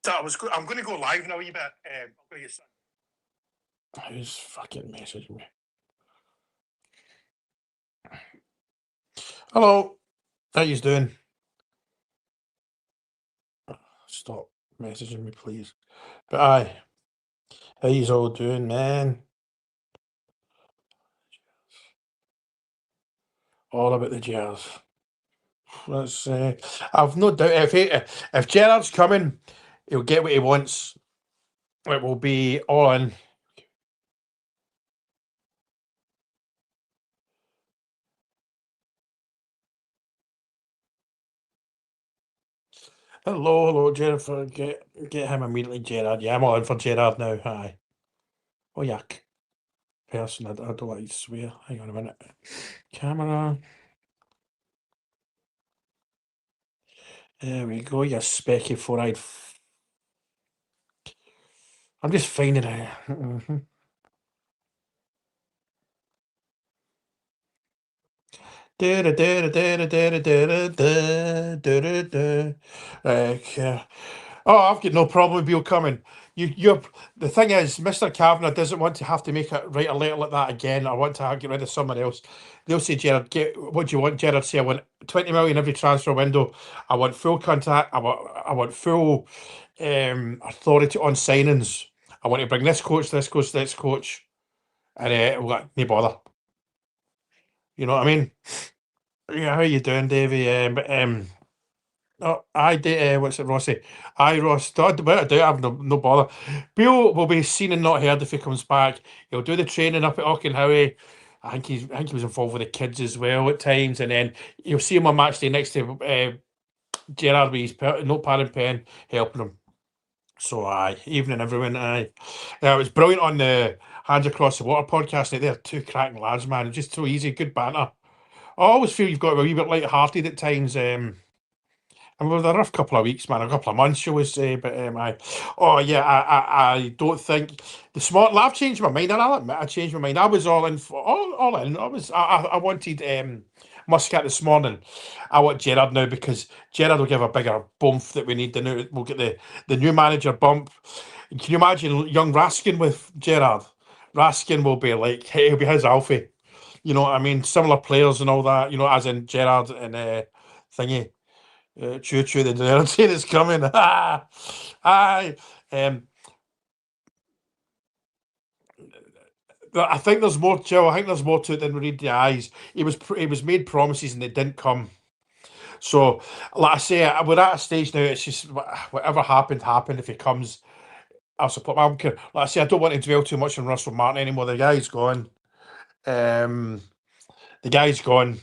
I'm going to go live in a wee bit. Who's fucking messaging me? Hello. How you doing? Stop messaging me, please. But aye. How you all doing, man? All about the Jazz. Let's I've no doubt if Gerrard's coming, he'll get what he wants. It will be all in. Hello, Jennifer. Get him immediately, Gerrard. Yeah, I'm all in for Gerrard now. Aye. Oh, yuck. Person, I don't like to swear. Hang on a minute. Camera. There we go, you specky four-eyed. I'm just finding it. Oh, I've got no problem with Bill coming. You're the thing is, Mr. Kavanagh doesn't want to have to write a letter like that again. I want to get rid of someone else. They'll say, Gerrard, what do you want? Gerrard say, I want 20 million every transfer window. I want full contact. I want full authority on signings. I want to bring this coach, this coach, and no bother. You know what I mean? Yeah, how you doing, Davey? Oh, I did. What's it, Rossi? I Ross. Without a doubt, I have no bother. Bill will be seen and not heard if he comes back. He'll do the training up at Auchenhowie. I think he was involved with the kids as well at times, and then you'll see him on match day next to Gerrard with his notepad and pen helping him. So aye, evening everyone. Aye, yeah, it was brilliant on the Hands Across the Water podcast. They're two cracking lads, man. Just so easy, good banter. I always feel you've got to be a wee bit light-hearted at times. I mean, a rough couple of weeks, man, a couple of months, shall we say? But I don't think the smart. I've changed my mind, and I'll admit I changed my mind. I was all in for all in. I wanted Muscat this morning. I want Gerrard now because Gerrard will give a bigger bump that we need. We'll get the new manager bump. Can you imagine young Raskin with Gerrard? Raskin will be like he'll be his Alfie. You know what I mean? Similar players and all that. You know, as in Gerrard and thingy. Choo choo, the train is coming. Aye. I think there's more, Joe. I think there's more to it than we read the eyes. He was made promises and they didn't come. So, like I say, we're at a stage now. It's just whatever happened. If he comes, I'll support. Like I say, I don't want to dwell too much on Russell Martin anymore. The guy's gone. The guy's gone.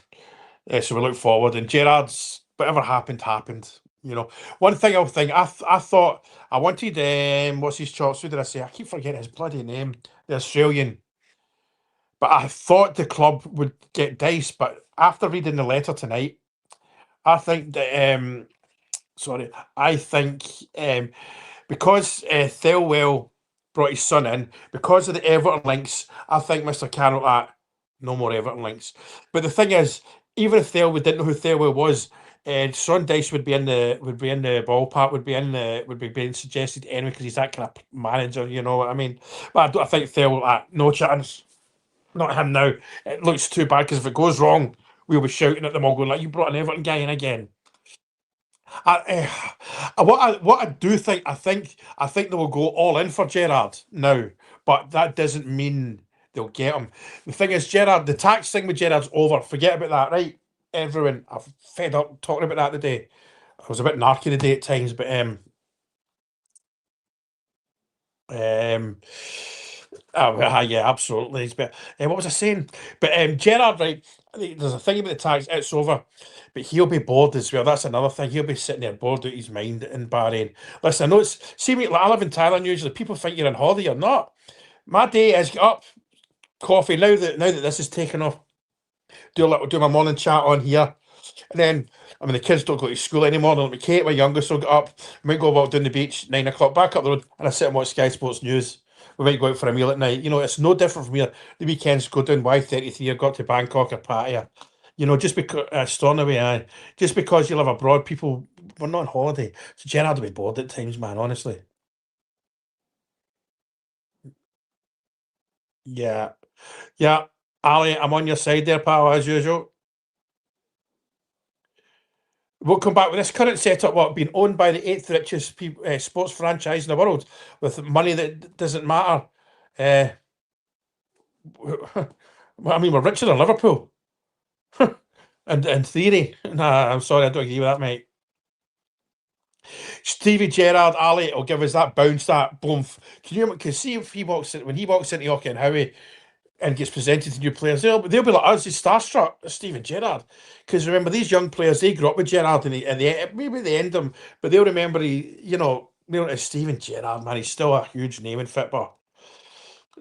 So we look forward. And Gerrard's whatever happened. You know, one thing I'll think. I thought I wanted. What's his chops? Who did I say? I keep forgetting his bloody name. The Australian. But I thought the club would get diced. But after reading the letter tonight, I think that. I think because Thelwell brought his son in because of the Everton links. I think Mr. Carroll no more Everton links. But the thing is, even if Thelwell didn't know who Thelwell was, Sean Dyche would be in the ballpark, would be being suggested anyway because he's that kind of manager, you know what I mean? But I think Thelwell, no chance. Not him now. It looks too bad because if it goes wrong, we'll be shouting at them all, going like, "You brought an Everton guy in again." What I do think, I think they will go all in for Gerrard now, but that doesn't mean they'll get him. The thing is, Gerrard, the tax thing with Gerrard's over. Forget about that, right? Everyone, I've fed up talking about that today. I was a bit narky today at times, but yeah, absolutely. But what was I saying? But Gerrard, right? There's a thing about the tax. It's over, but he'll be bored as well. That's another thing. He'll be sitting there bored out his mind in Bahrain. Listen, I know see me. Like, I live in Thailand. Usually, people think you're on holiday or not. My day is get up, coffee. Now that this is taken off, do my morning chat on here, and then. I mean, the kids don't go to school anymore. Like Kate, my youngest, will get up. We might go walk down the beach, 9 o'clock, back up the road, and I sit and watch Sky Sports News. We might go out for a meal at night. You know, it's no different from here. The weekends go down Y33 or go to Bangkok or Pattaya. You know, just because Stornoway, just because you live abroad, people we're not on holiday. So Gerrard will be bored at times, man. Honestly, yeah, yeah. Ali, I'm on your side there, pal, as usual. We'll come back with this current setup, what being owned by the eighth richest sports franchise in the world, with money that doesn't matter. Uh, well, I mean, we're richer than Liverpool, and in theory. Nah, I'm sorry, I don't agree with that, mate. Stevie Gerrard, Ali will give us that bounce, that boom. Can see if he walks in, when he walks into York and Howie and gets presented to new players, they'll be like us, he's starstruck, Steven Gerrard. Because remember, these young players, they grew up with Gerrard and maybe they end him, but they'll remember it's Steven Gerrard, man, he's still a huge name in football.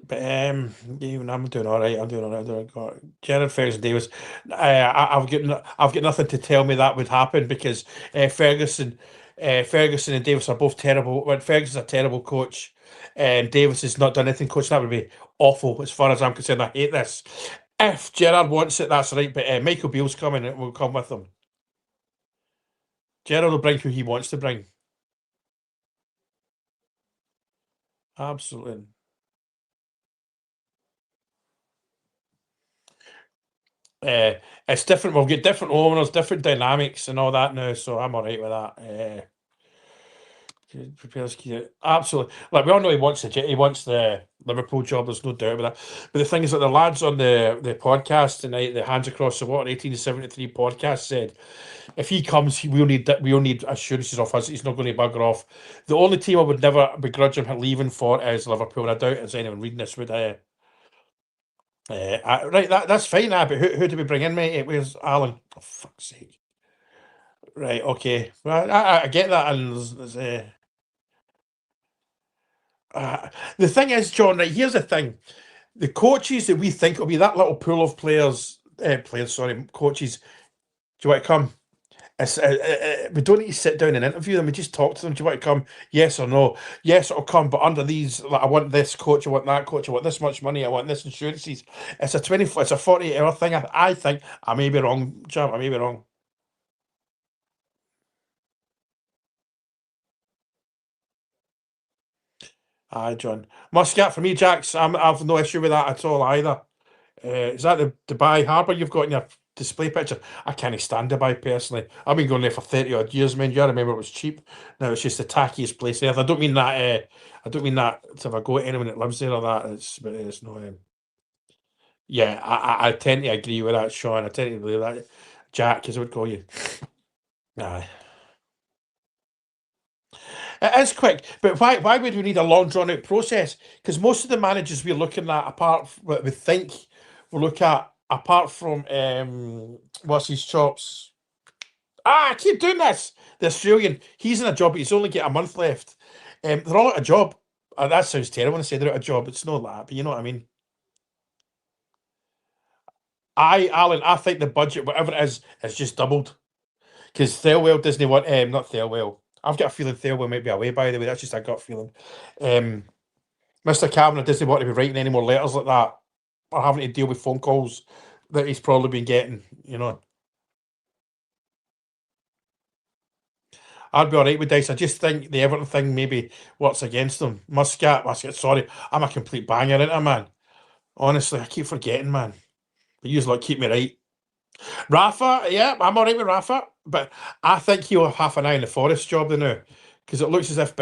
But even I'm doing all right. I'm doing all right. I'm doing all right. Jared Ferguson Davis. I've got nothing to tell me that would happen because Ferguson and Davis are both terrible. Well, Ferguson's a terrible coach, and Davis has not done anything. Coach, that would be awful as far as I'm concerned. I hate this. If Gerard wants it, that's right. But Michael Beale's coming, and we'll come with him. Gerard will bring who he wants to bring. Absolutely. Uh, it's different. We've got different owners, different dynamics, and all that now. So I'm all right with that. Prepares absolutely. Like we all know, he wants the Liverpool job. There's no doubt about that. But the thing is that the lads on the podcast tonight, the Hands Across the Water 1873 podcast said, if he comes, we'll need assurances of us. He's not going to bugger off. The only team I would never begrudge him leaving for is Liverpool. And I doubt there's anyone reading this would. Right, that's fine. But who do we bring in, mate? Where's Alan? Oh, fuck's sake. Right, okay. Well, I get that, and the thing is, John. Right, here's the thing: the coaches that we think will be that little pool of coaches. Do you want to come? We don't need to sit down and interview them. We just talk to them. Do you want to come? Yes or no? Yes, it'll come. But under these, like, I want this coach. I want that coach. I want this much money. I want this insurances. It's a 48-hour thing. I think I may be wrong, Jam. I may be wrong. Aye, John. Muscat for me, Jax. I've no issue with that at all either. Is that the Dubai Harbour you've got in your display picture? I can't stand Dubai personally. I've been going there for 30 odd years, man. I remember it was cheap. Now it's just the tackiest place there. I don't mean that. I don't mean that to if I go to anyone that lives there or that. But it's no. Yeah, I tend to agree with that, Sean. I tend to believe that. Jack, as I would call you. Aye. It is quick, but why would we need a long drawn out process? Because most of the managers we're looking at, apart from what we think we'll look at, apart from what's his chops? I keep doing this. The Australian, he's in a job, but he's only got a month left. They're all out of job. That sounds terrible when I say they're out of job. It's not that, but you know what I mean. Alan, I think the budget, whatever it is just doubled. Because Thelwell doesn't want, not Thelwell. I've got a feeling Thelwell might be away, by the way. That's just a gut feeling. Mr. Cameron doesn't want to be writing any more letters like that or having to deal with phone calls that he's probably been getting. I'd be all right with Dice. I just think the Everton thing maybe works against them. Muscat, sorry. I'm a complete banger, ain't I, man? Honestly, I keep forgetting, man. But you like keep me right. Rafa, yeah, I'm all right with Rafa, but I think he'll have half an eye on the Forest job now because it looks as if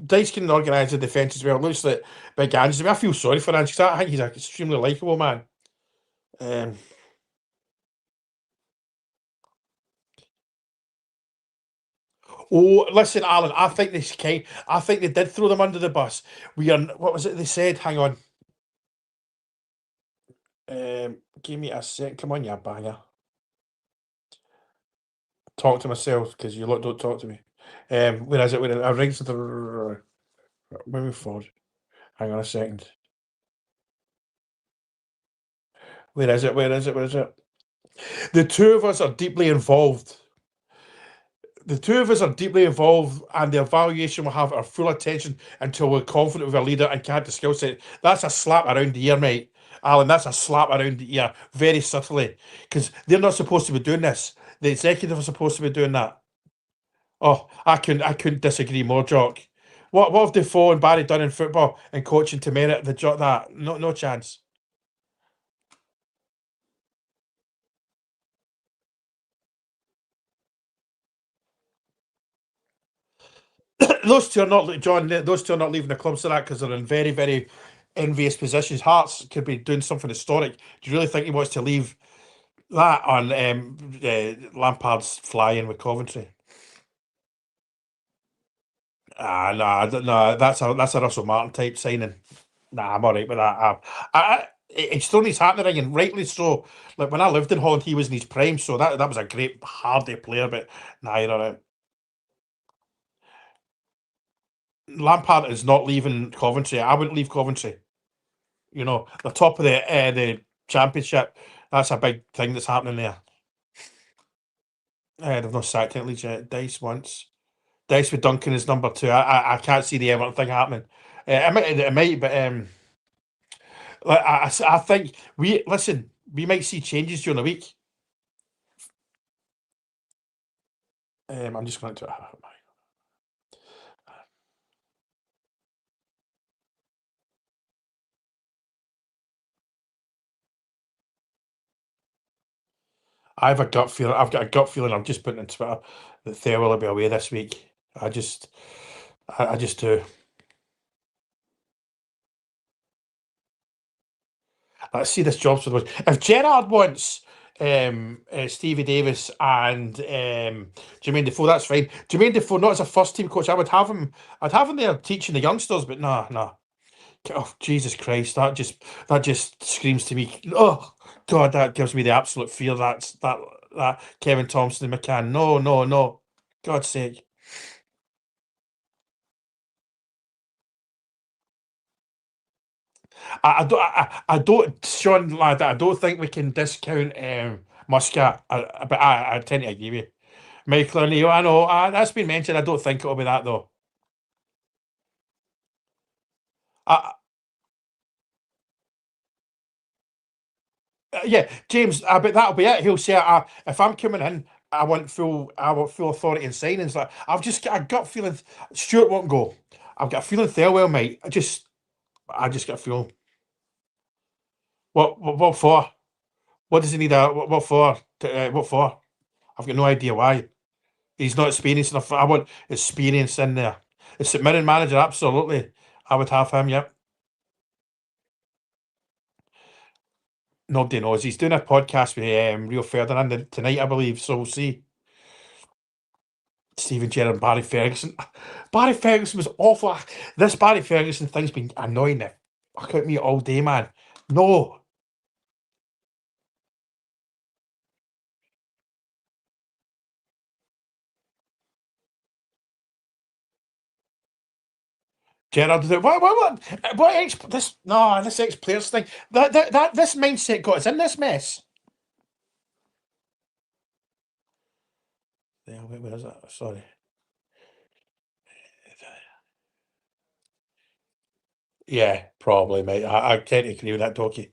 Dice can organise the defence as well. It looks like Big Ange. I feel sorry for Ange because I think he's an extremely likeable man. Um, oh, listen, Alan, I think they did throw them under the bus. We are. What was it they said? Hang on. Give me a sec. Come on, you banger. Talk to myself because you lot don't talk to me. Where is it? Where I rings the moving forward. Hang on a second. Where is it? Where is it? Where is it? The two of us are deeply involved. The two of us are deeply involved, and the evaluation will have our full attention until we're confident with our leader and can't the skill set. That's a slap around the ear, mate. Alan, that's a slap around the ear, very subtly, because they're not supposed to be doing this. The executive are supposed to be doing that. Oh, I couldn't disagree more, Jock. What have Defoe and Barry done in football and coaching to merit the job that? No chance. Those two are not John. Those two are not leaving the club so that because they're in very very envious positions. Hearts could be doing something historic. Do you really think he wants to leave that on Lampard's flying with Coventry? No. That's a Russell Martin type signing. Nah, I'm all right with that. It's still needs happening, and rightly so. Like when I lived in Holland, he was in his prime, so that was a great hardy player. But nah, you're all right. Lampard is not leaving Coventry. I wouldn't leave Coventry. The top of the championship. That's a big thing that's happening there. They've not sacked it Leeds yet. Dice once. Dice with Duncan is number two. I can't see the Everton thing happening. It might, but I think we might see changes during the week. I'm just going to. I have a gut feeling. I've got a gut feeling. I'm just putting on Twitter that Thayer will be away this week. I just do. Let's see this jobs for the if Gerrard wants Stevie Davis and Jermaine Defoe, that's fine. Jermaine Defoe, not as a first team coach, I would have him. I'd have him there teaching the youngsters, but no. Oh, Jesus Christ, that just screams to me. Oh God, that gives me the absolute fear. That Kevin Thompson and McCann. No. God's sake. I don't, Sean, lad. I don't think we can discount Muscat. But I tend to agree with you. Michael O'Neill. I know that's been mentioned. I don't think it'll be that though. I, yeah, James. But that'll be it. He'll say, "If I'm coming in, I want full authority and signings." Like I've just got a gut feeling Stuart won't go. I've got a feeling Thelwell might. I just got a feeling. What for? What does he need? What for? What for? I've got no idea why. He's not experienced enough. I want experience in there. The St Mirren manager, absolutely. I would have him. Yep. Nobody knows. He's doing a podcast with Rio Ferdinand tonight, I believe. So we'll see. Steven Gerrard and Barry Ferguson. Barry Ferguson was awful. This Barry Ferguson thing's been annoying the fuck out of me all day, man. No, Gerrard. What this ex players thing. That this mindset got us in this mess. Yeah, where is that? Sorry. Yeah, probably, mate. I tend to agree with that, Doki.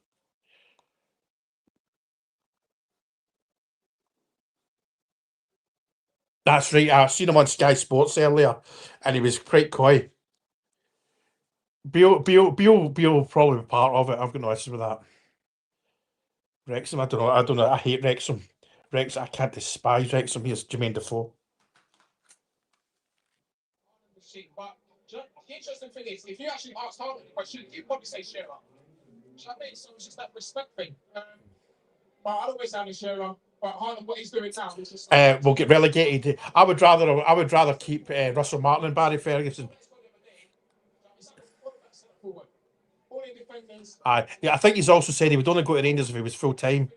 That's right. I seen him on Sky Sports earlier, and he was quite coy. Beale probably be part of it. I've got no issues with that. Wrexham, I don't know. I don't know. I hate Wrexham. I can't despise Wrexham. Here's Jermaine Defoe. We'll get relegated. I would rather keep Russell Martin and Barry Ferguson. Yeah, I think he's also said he would only go to Rangers if he was full time.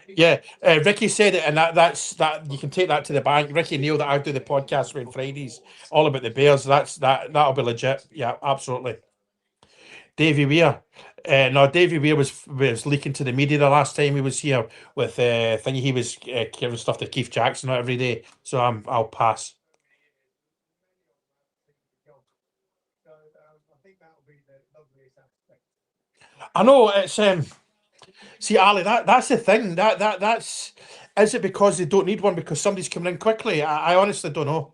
Yeah, Ricky said it, and that's you can take that to the bank. Ricky Neal that I do the podcast with on Fridays, all about the Bears. That'll be legit. Yeah, absolutely. Davy Weir. No, Davy Weir was leaking to the media the last time he was here with thingy. He was giving stuff to Keith Jackson every day. So I'll pass. I know it's see Ali. That's the thing. That's Is it because they don't need one because somebody's coming in quickly? I honestly don't know.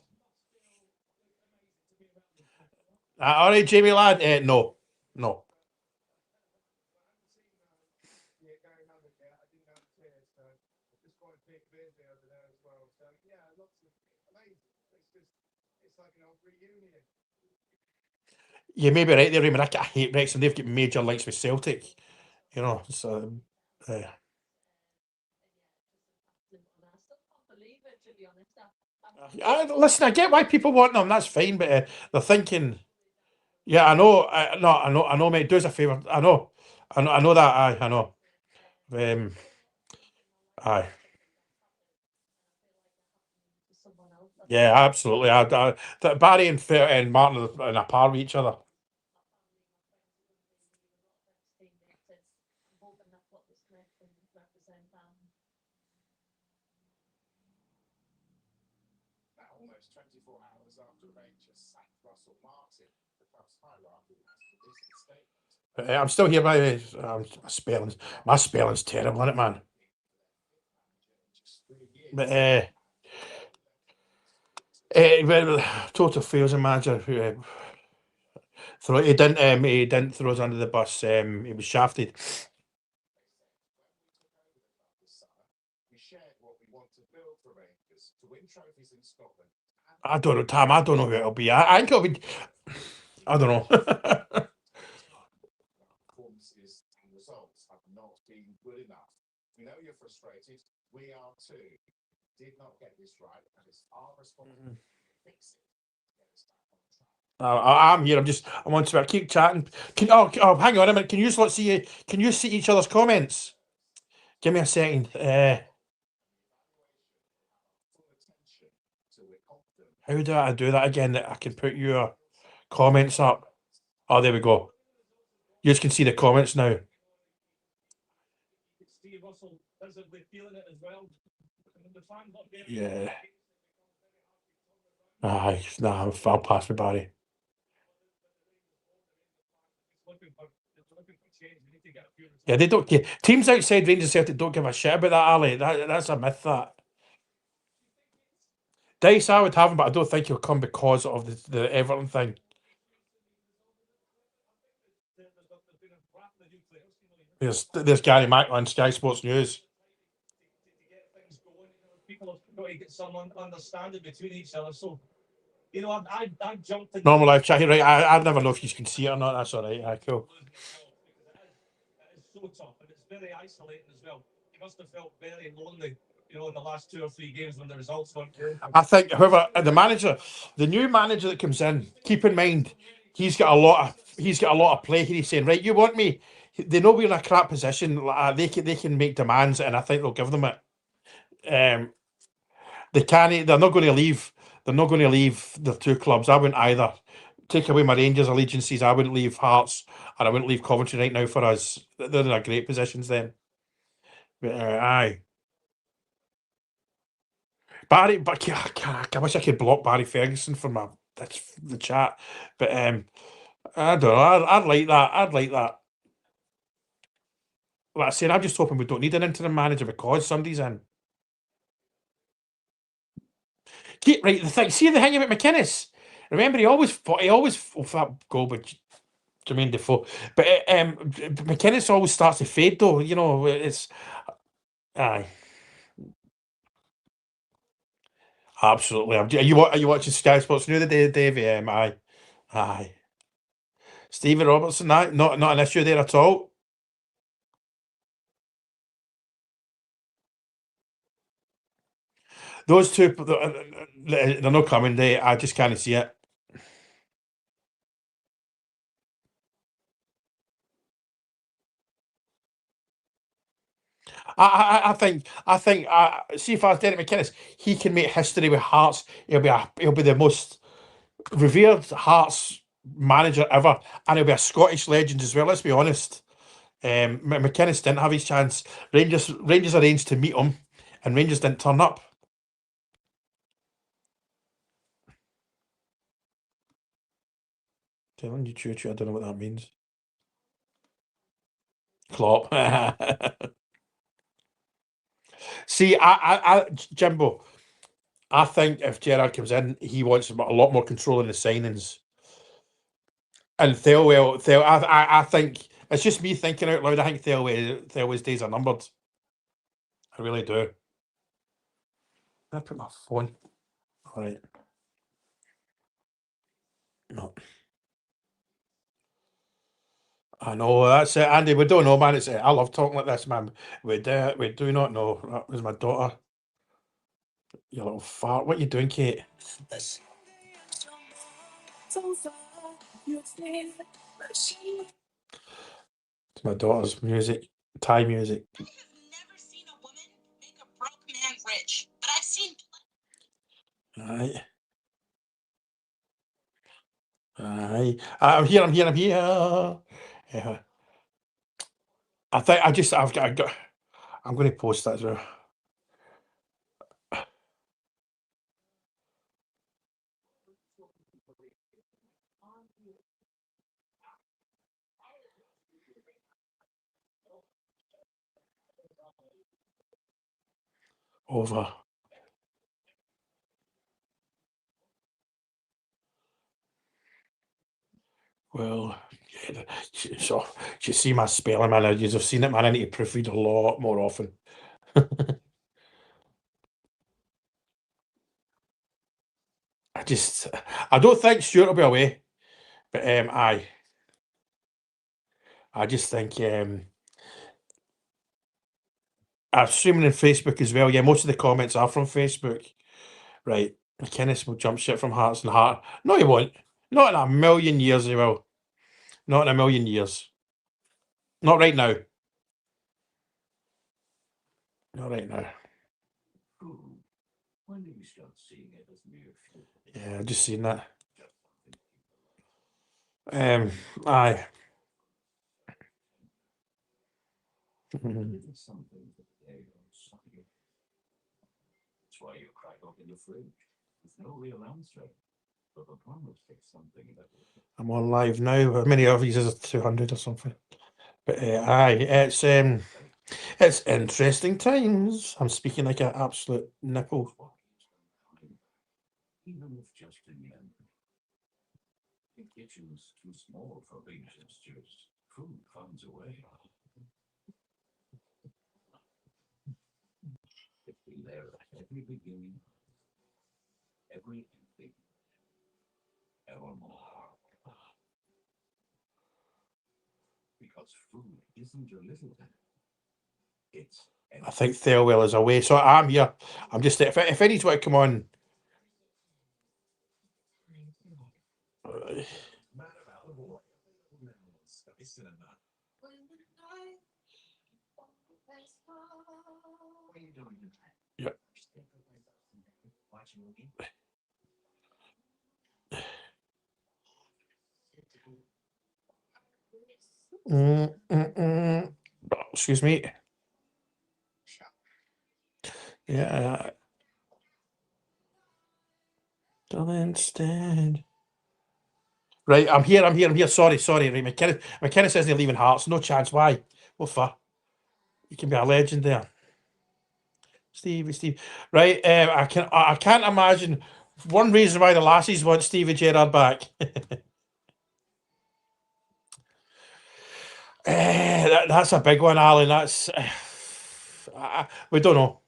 All right, Jamie lad. No, no. You may be right there, Raymond. I hate Wrexham. They've got major links with Celtic. You know, so listen. I get why people want them. That's fine, but they're thinking. Yeah, I know. No, I know, mate. Do us a favour. I know that. I know. Um, aye. Yeah, absolutely. Barry and Martin are in a par with each other. I'm still here by the way. My spelling's terrible, isn't it, man? But well, total fails a manager who he didn't throw us under the bus. He was shafted. I don't know, Tam. I don't know who it'll be. I think it'll be. I don't know. I'm here. I'm on Twitter. Keep chatting. Hang on a minute. Can you just let see? Can you see each other's comments? Give me a second. How do I do that again? That I can put your comments up. Oh, there we go. You just can see the comments now. Yeah. Aye, nah, I'll pass with Barry. Yeah, they don't. Yeah, teams outside Rangers Celtic don't give a shit about that, Ali. That's a myth. That Dice, I would have him, but I don't think he'll come because of the Everton thing. There's Gary Macklin on Sky Sports News. Normal live chat. Right, I never know if you can see it or not. That's all right. Aye, cool. I think, however, the new manager that comes in, keep in mind, he's got a lot of play here. He's saying, right, you want me? They know we're in a crap position. They can make demands, and I think they'll give them it. They can't. They're not going to leave. They're not going to leave the two clubs. I wouldn't either. Take away my Rangers allegiances. I wouldn't leave Hearts, and I wouldn't leave Coventry right now for us. They're in a great positions then. But, aye. Barry, but I wish I could block Barry Ferguson from the chat. But I don't know. I'd like that. I'd like that. Like I said, I'm just hoping we don't need an interim manager because somebody's in. Keep right. The thing. See the thing about McInnes. Remember, he always for that goal with Jermaine Defoe. But McInnes always starts to fade though. You know, it's aye. Absolutely. Are you watching Sky Sports News today, Dave? Aye. Aye. Stephen Robertson, aye. Not an issue there at all. Those two, they're not coming. I just can't see it. I think. See if I was Derek McInnes, he can make history with Hearts. He'll be the most revered Hearts manager ever, and he'll be a Scottish legend as well. Let's be honest. McInnes didn't have his chance. Rangers arranged to meet him, and Rangers didn't turn up. Telling you, choo choo. I don't know what that means. Klopp. See, Jimbo, I think if Gerrard comes in, he wants a lot more control in the signings. And I think it's just me thinking out loud. I think Thelwell's days are numbered. I really do. I put my phone. All right. No. I know that's it, Andy. We don't know, man. It's I love talking like this, man. We do not know. That was my daughter. You little fart. What you doing, Kate? It's my daughter's music, Thai music. I have never seen a woman make a broke man rich, but I've seen. Aye. Aye. I'm here. I'm here. I'm here. Yeah. I think I've got. I'm going to post that as well. Over. Well, yeah, so you see my spelling, man. You've seen it, man. I need to proofread a lot more often. I don't think Stuart will be away, but I just think I'm assuming in Facebook as well. Yeah, most of the comments are from Facebook. Right. McInnes will jump ship from Hearts and Heart. No, he won't. Not in a million years, he will. Not in a million years. Not right now. Not right now. When do you start seeing it as near future? Yeah, I've just seen that. Aye. That's why you crack open the fridge. There's no real answer. But the promise takes something that I'm on live now. How many of these is it? 200 or something. But it's interesting times. I'm speaking like an absolute nipple. Even if just in the end. The kitchen's too small for being stews. Food finds a way. It's been there at every beginning, every ending, evermore. Because food isn't your little thing. It's. I think Thelwell is away, so I'm here. I'm just if any's want to come on. Yeah. Excuse me. Yeah. Instead. Right, I'm here. Sorry. Right, McKenna says they're leaving Hearts. No chance. Why? What for? You can be a legend there. Steve. Right, I can't imagine one reason why the lassies want Stevie Gerrard back. That's a big one, Alan. That's we don't know.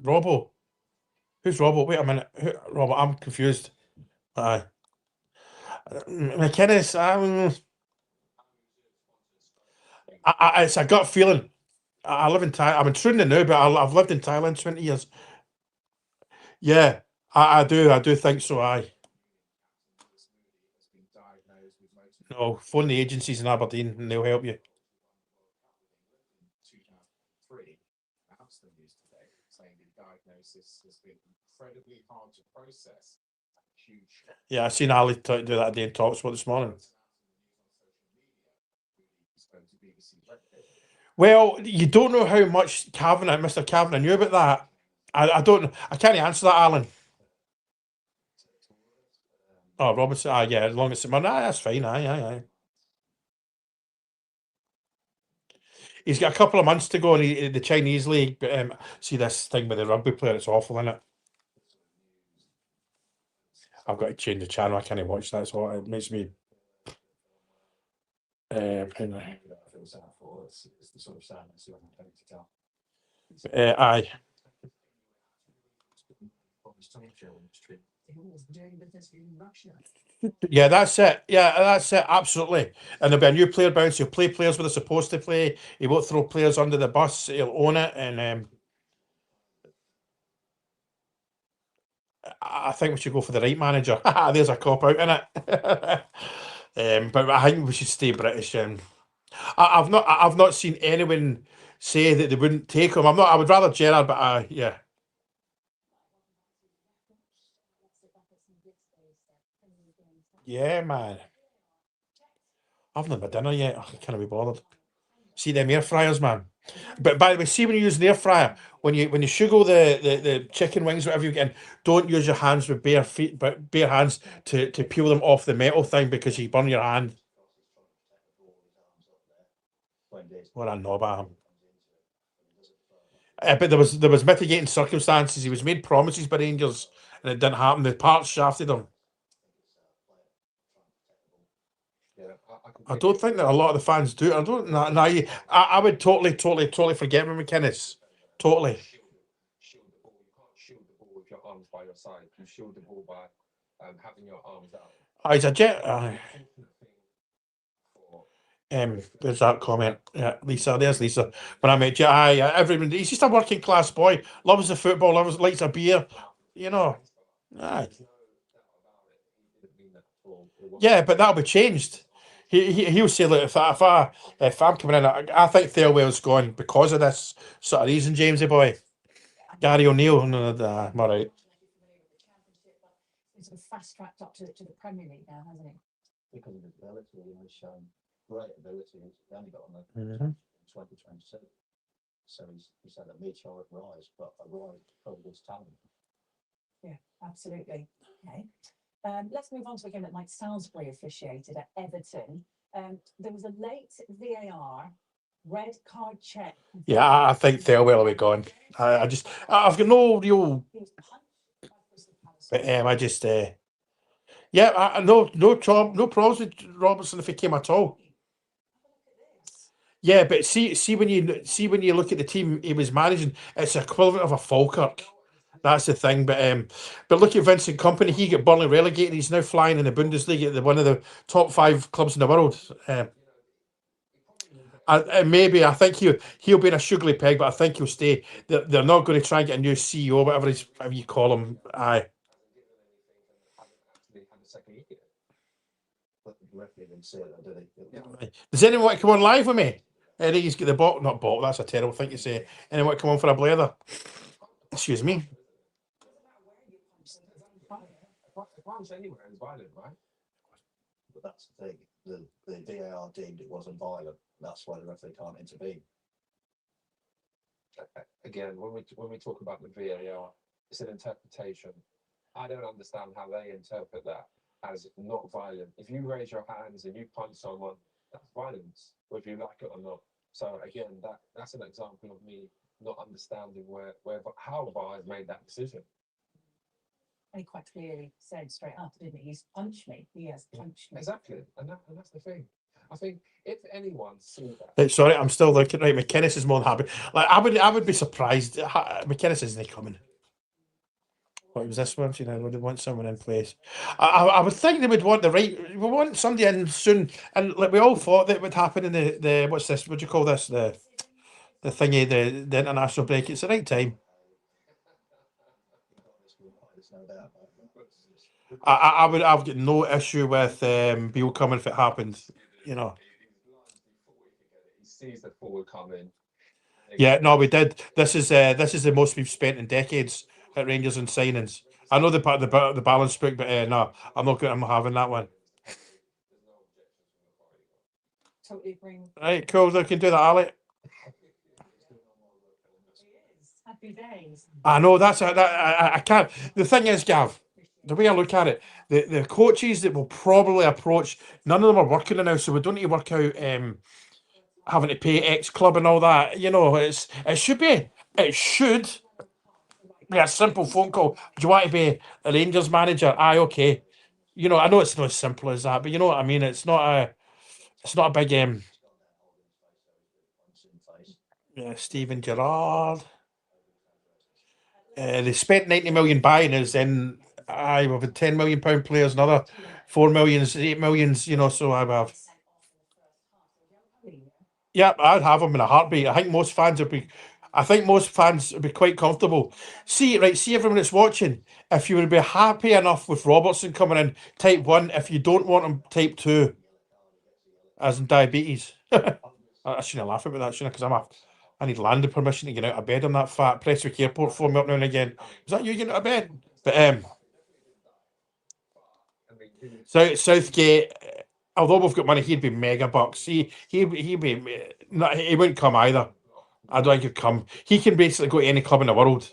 Robbo. Who's Robbo? Wait a minute. Robbo, I'm confused. Aye. McInnes, it's a gut feeling. I live in Thailand. I'm in Trinidad now, but I've lived in Thailand 20 years. Yeah, I do. I do think so. Aye. No, phone the agencies in Aberdeen and they'll help you. Yeah, I seen Ali do that day in Talksport this morning. Well, you don't know how much Mr. Kavanagh knew about that. I don't. I can't answer that, Alan. Oh, Robinson. Yeah, as long as it's money, that's fine. Aye. He's got a couple of months to go in the Chinese league. But see this thing with the rugby player, it's awful, isn't it? I've got to change the channel. I can't watch that. So it makes me. Anyway. Aye. Yeah, that's it. Yeah, that's it. Absolutely. And there'll be a new player bounce. He'll play players where they're supposed to play. He won't throw players under the bus. He'll own it. And I think we should go for the right manager. There's a cop out in it. But I think we should stay British. I've not seen anyone say that they wouldn't take him. I would rather Gerrard, but yeah. Yeah, man. I've not had dinner yet. I can't be bothered. See them air fryers, man. But by the way, see when you use the air fryer, when you sugar the chicken wings, whatever you're getting, don't use your hands with bare feet, but bare hands to peel them off the metal thing because you burn your hand. What a knob I am. But there was mitigating circumstances. He was made promises by Rangers and it didn't happen. The parts shafted him. I don't think that a lot of the fans do. I don't. No, I would totally forget with McInnes. Totally. Shield the ball. You can't shield the ball with your arms by your side. You shield the ball by having your arms out. He's a jet. There's that comment. Yeah, Lisa. There's Lisa. But I mean, everyone. He's just a working class boy. Loves the football. Likes a beer. You know. Aye. Yeah, but that'll be changed. He'll say, look, if I'm coming in, I think Thirlwell's gone because of this sort of reason, Jamesy boy. Gary O'Neill, no, I'm all right. He's sort of fast tracked up to the Premier League now, hasn't he? Because of his ability, he's shown great ability. He's only got on the 2022. So he's had a meteoric rise, but a rise from his talent. Yeah, absolutely. Okay. Let's move on to a game that Mike Salisbury officiated at Everton. There was a late VAR red card check. Yeah, I think Thirlwell will be gone. I've got no real. But I just, yeah, no problems with Robertson if he came at all. Yeah, but see when you look at the team he was managing, it's equivalent of a Falkirk. That's the thing. But look at Vincent Kompany. He got Burnley relegated. He's now flying in the Bundesliga, one of the top 5 clubs in the world. Maybe I think he'll be in a sugary peg, but I think he'll stay. They're not going to try and get a new CEO, whatever you call him. Aye. Does anyone want to come on live with me? He's got the bottle, not bottle. That's a terrible thing to say. Anyone want to come on for a blather? Excuse me. Punch anywhere is violent, right? But that's the thing. The VAR deemed it wasn't violent. That's why the referee can't intervene. Again, when we talk about the VAR, it's an interpretation. I don't understand how they interpret that as not violent. If you raise your hands and you punch someone, that's violence, whether you like it or not. So again, that's an example of me not understanding how VAR has made that decision. And he quite clearly said straight after, didn't he? He's punched me. He has punched me. Exactly, and that's the thing. I think if anyone saw that. Sorry, I'm still looking. Right, McInnes is more than happy. Like I would be surprised. McInnes isn't coming. What was this one? You know, would want someone in place. I would think they would want we want somebody in soon. And like we all thought that would happen in the what's this? What do you call this? The thingy, the international break. It's the right time. I've got no issue with Beale coming if it happens. You know. He sees the forward coming. Yeah, no, we did. This is the most we've spent in decades at Rangers and signings. I know the balance book, but no, I'm not having that one. Totally agree. Right, cool. We can do that, Ali. Happy days. I know I can't. The thing is, Gav, the way I look at it, the coaches that will probably approach, none of them are working now, so we don't need to work out having to pay X club and all that. You know, it should be a simple phone call. Do you want to be a Rangers manager? Aye, okay. You know, I know it's not as simple as that, but you know what I mean. It's not a big Steven Gerrard. They spent 90 million buying us, and I have had 10 million pound players, another 4 millions, 8 millions. You know, so I have. Yeah, I'd have him in a heartbeat. I think most fans would be. I think most fans would be quite comfortable. See, right, see everyone that's watching. If you would be happy enough with Robertson coming in, type 1. If you don't want him, type 2. As in diabetes. I shouldn't laugh about that, shouldn't I? Because I need landing permission to get out of bed on that fat Prestwick Airport phone me up now and again. Is that you getting out of bed? But Southgate, although we've got money, he'd be mega bucks. He'd be no, he wouldn't come either. I don't think he'd come. He can basically go to any club in the world.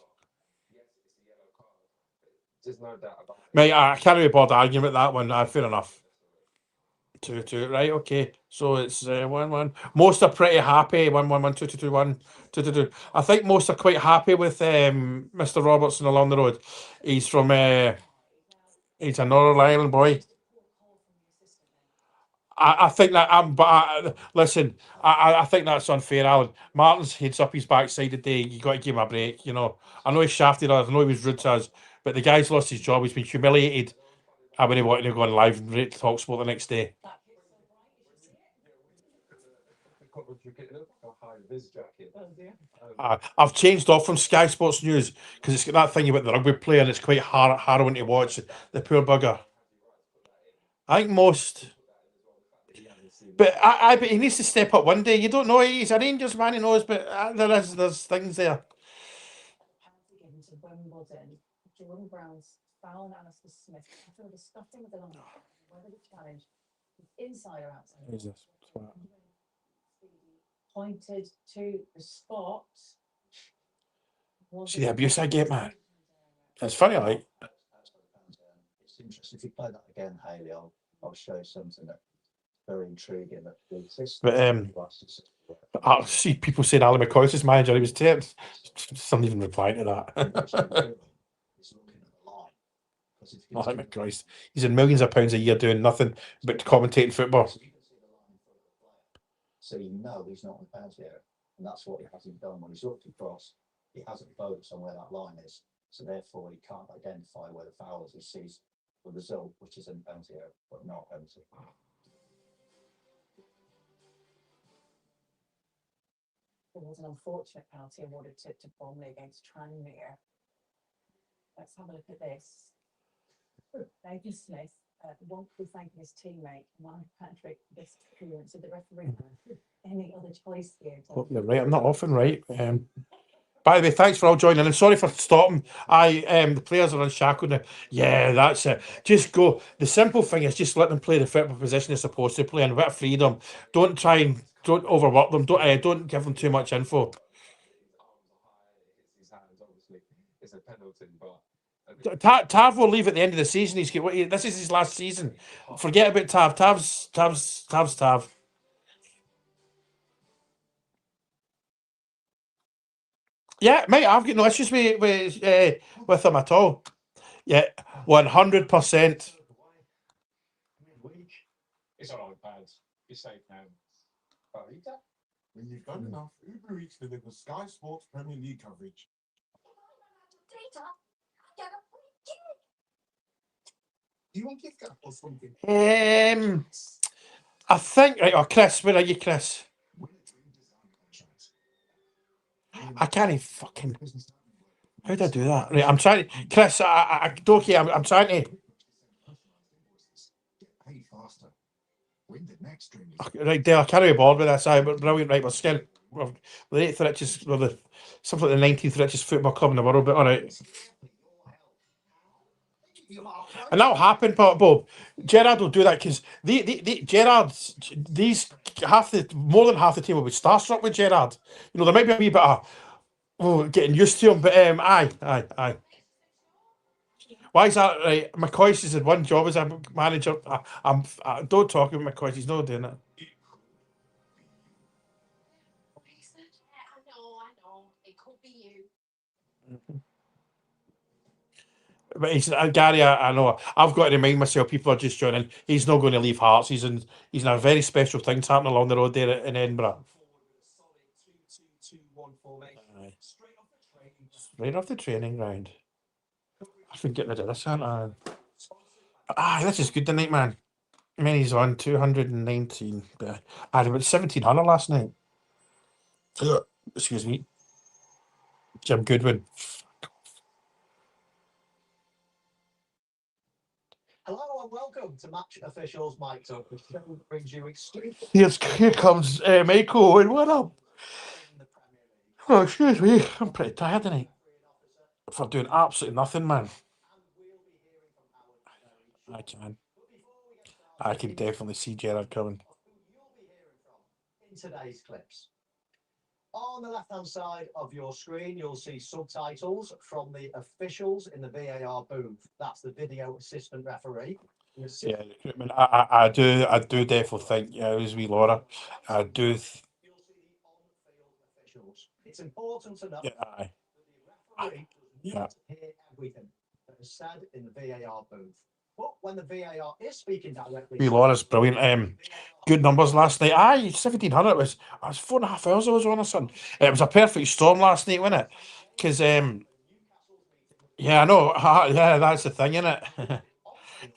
There's no doubt about it. Mate, I can't really bother arguing about that one. Fair enough. 2-2, right? Okay, so it's 1-1. Most are pretty happy. 1-1, 2-2, 1, 2-2. I think most are quite happy with Mr. Robertson along the road. He's from he's a Northern Ireland boy. I think that, listen, I think that's unfair, Alan. Martin's heads up his backside today. You got to give him a break. You know, I know he shafted us. I know he was rude to us, but the guy's lost his job. He's been humiliated. I wouldn't want to go on live and rate talk sport the next day. I've changed off from Sky Sports News because it's got that thing about the rugby player and it's quite harrowing to watch. The poor bugger. I think most. But but he needs to step up one day. You don't know. He's a Rangers man, he knows, but there's things there. Penalty given to Wimbledon. Jordan Brown's foul on Alistair Smith after the stuffing of the line. Whether the challenge is inside or outside. Who's this? Pointed to the spot. See the abuse I get, man. It's funny, like. It's interesting. If you play that again, Haley, I'll show you something that very intriguing. But I see people saying Alan McCoy's his manager. He was terrible. Something even replying to that. Oh, my Christ. He's in millions of pounds a year doing nothing but commentating football. So you know he's not on the penalty area, and that's what he hasn't done. When he's looked across, he hasn't focused on where that line is, so therefore he can't identify where the foul is. He sees the result, which is in the penalty area, but not a penalty. There was an unfortunate penalty awarded to Bromley against Tranmere. Let's have a look at this. David Smith won't be thanking his teammate, Mark Patrick, for this clearance of the referee. Any other choice here? Oh, you're right. I'm not often right. By the way, thanks for all joining. And sorry for stopping. The players are unshackled now. Yeah, that's it. Just go. The simple thing is just let them play the football position they're supposed to play and a bit of freedom. Don't overwork them. Don't give them too much info. It's a penalty, but Tav will leave at the end of the season. This is his last season. Forget about Tav. Tav's Tav. Yeah, mate, I've got no issues with him at all. Yeah, 100%. it's all right, pads. Be safe now. When you've done enough, Uber Eats delivers Sky Sports Premier League coverage. Do you want Kit Kat or something? I think right. Oh, Chris, where are you, Chris? I can't fucking. How do I do that? Right, I'm trying to. Chris, okay, I'm trying to. Pay faster. Win the next stream. Right, Dale, I can't be bored with this. We're brilliant, right? We're still we're the 8th richest, we're the something like the 19th richest football club in the world, but all right. And that'll happen, Bob. Gerard will do that because Gerard's more than half the team will be starstruck with Gerard. You know, there might be a wee bit of getting used to him, but aye. Why is that right? McCoy has had one job as a manager. I don't talk about McCoy. He's not doing it. But he's Gary. I know. I've got to remind myself. People are just joining. He's not going to leave Hearts. He's in a very special things happening along the road there in Edinburgh. Aye. Right off the training ground. I've been getting rid of this, aren't I? This is good tonight, man. Many's on 219. I had about 1,700 last night. Excuse me. Jim Goodwin. Hello and welcome to Match Officials Mike's Up, the show that brings you extreme Here comes Michael and what up? in the Premier League. Oh, excuse me. I'm pretty tired tonight for doing absolutely nothing, man. And we'll be hearing from Howard very I shortly. can. But before we get started, I can definitely see Gerard coming. who you'll be hearing from in today's clips. On the left-hand side of your screen, you'll see subtitles from the officials in the VAR booth. That's the video assistant referee. Yeah, recruitment. I do definitely think, yeah, it was wee Laura. I do. You'll see the on-field officials. It's important to note Yeah, aye. that the referee does Yeah. not hear everything that is said in the VAR booth. But when the VAR is speaking directly, Wee Laura's brilliant. Good numbers last night. 1,700. It was 4.5 hours I was on or something. It was a perfect storm last night, wasn't it? Because yeah, I know. Yeah, that's the thing, isn't it?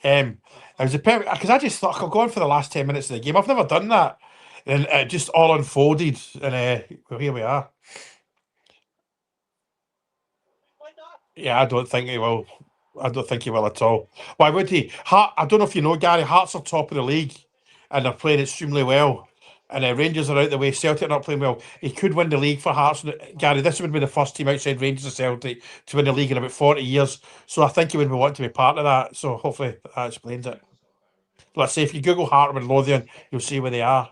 It was a perfect because I just thought I'll go on for the last 10 minutes of the game. I've never done that, and it just all unfolded, and well, here we are. Yeah, I don't think he will. I don't think he will at all. Why would he? I don't know if you know, Gary. Hearts are top of the league, and they're playing extremely well. And Rangers are out the way. Celtic are not playing well. He could win the league for Hearts. Gary, this would be the first team outside Rangers and Celtic to win the league in about 40 years. So I think he would want to be part of that. So hopefully that explains it. Let's say if you Google Hearts and Lothian, you'll see where they are.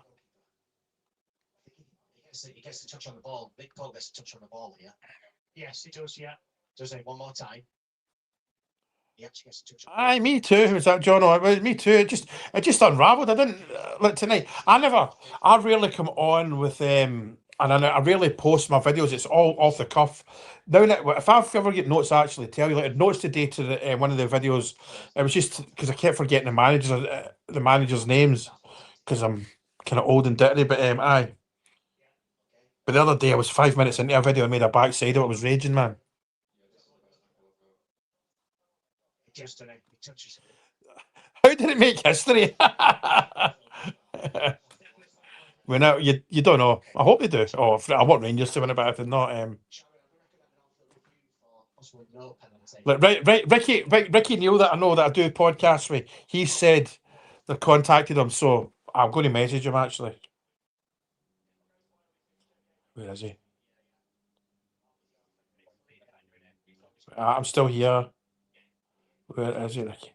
He gets the touch on the ball. Nick Pope gets the touch on the ball here. Yes, he does, yeah. Does it one more time. He actually gets the touch. Aye, me too. Was that John? Me too. It just unravelled. I didn't like tonight. I rarely come on with and I rarely post my videos. It's all off the cuff. Now, if I've ever get notes, I actually tell you. Like notes today to one of the videos, it was just because I kept forgetting the managers' names because I'm kind of old and dirty. But aye. But the other day, I was 5 minutes into a video and made a backside of it. I was raging, man. Yesterday, he touches it. How did it make history? Well, now you don't know. I hope they do. Oh, I want Rangers to win it, but if they're not, Possibly no penalty. like Ricky Neal that I know that I do podcasts with. He said they contacted him, so I'm going to message him actually. Where is he? I'm still here. Where is he, Ricky?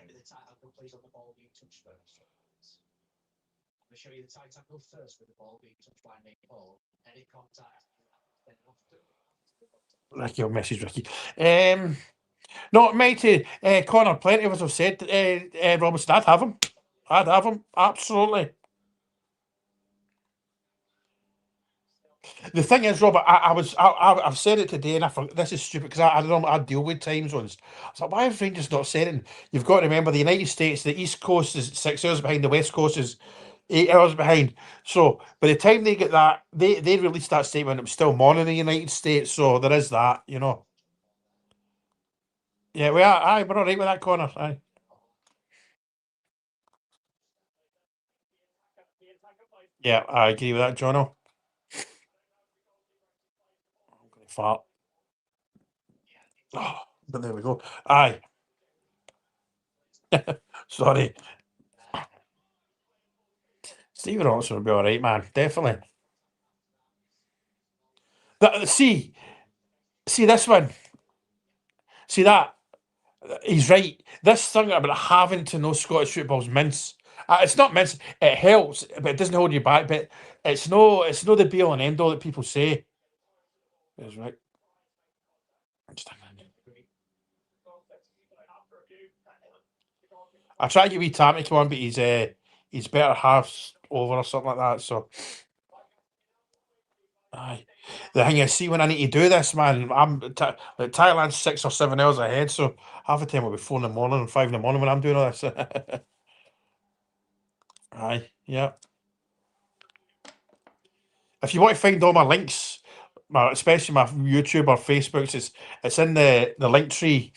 Maybe the tight tackle, please, on the ball being touched first. I'm going to show you the tight tackle first with the ball being touched by Nick Pope. Any contact. Ricky, I'll message Ricky. No, matey, Connor, plenty of us have said, Robinson, I'd have him. I'd have him, absolutely. The thing is, Robert, I've said it today, and this is stupid because I don't know, I deal with time zones. I was like, why have Rangers not said it? You've got to remember the United States, the East Coast is 6 hours behind, the West Coast is 8 hours behind. So by the time they get that, they released that statement, it was still morning in the United States. So there is that, you know. Yeah, we are. Aye, we're all right with that, Connor. Aye. Yeah, I agree with that, Jono. I'm going to fart. Oh, but there we go. Aye. Sorry. Stephen Robinson will be all right, man. Definitely. See this one. See that? He's right. This thing about having to know Scottish football's mince. It's not mince. It helps, but it doesn't hold you back. But it's no the be all and end all that people say. That's right. I try to get wee Tammy come on, but he's better half over or something like that. So, aye. The thing is, see, when I need to do this, man, like Thailand's 6 or 7 hours ahead, so half the time it'll be 4 in the morning and 5 in the morning when I'm doing all this. Aye, yeah. If you want to find all my links, especially my YouTube or Facebooks, it's in the link tree,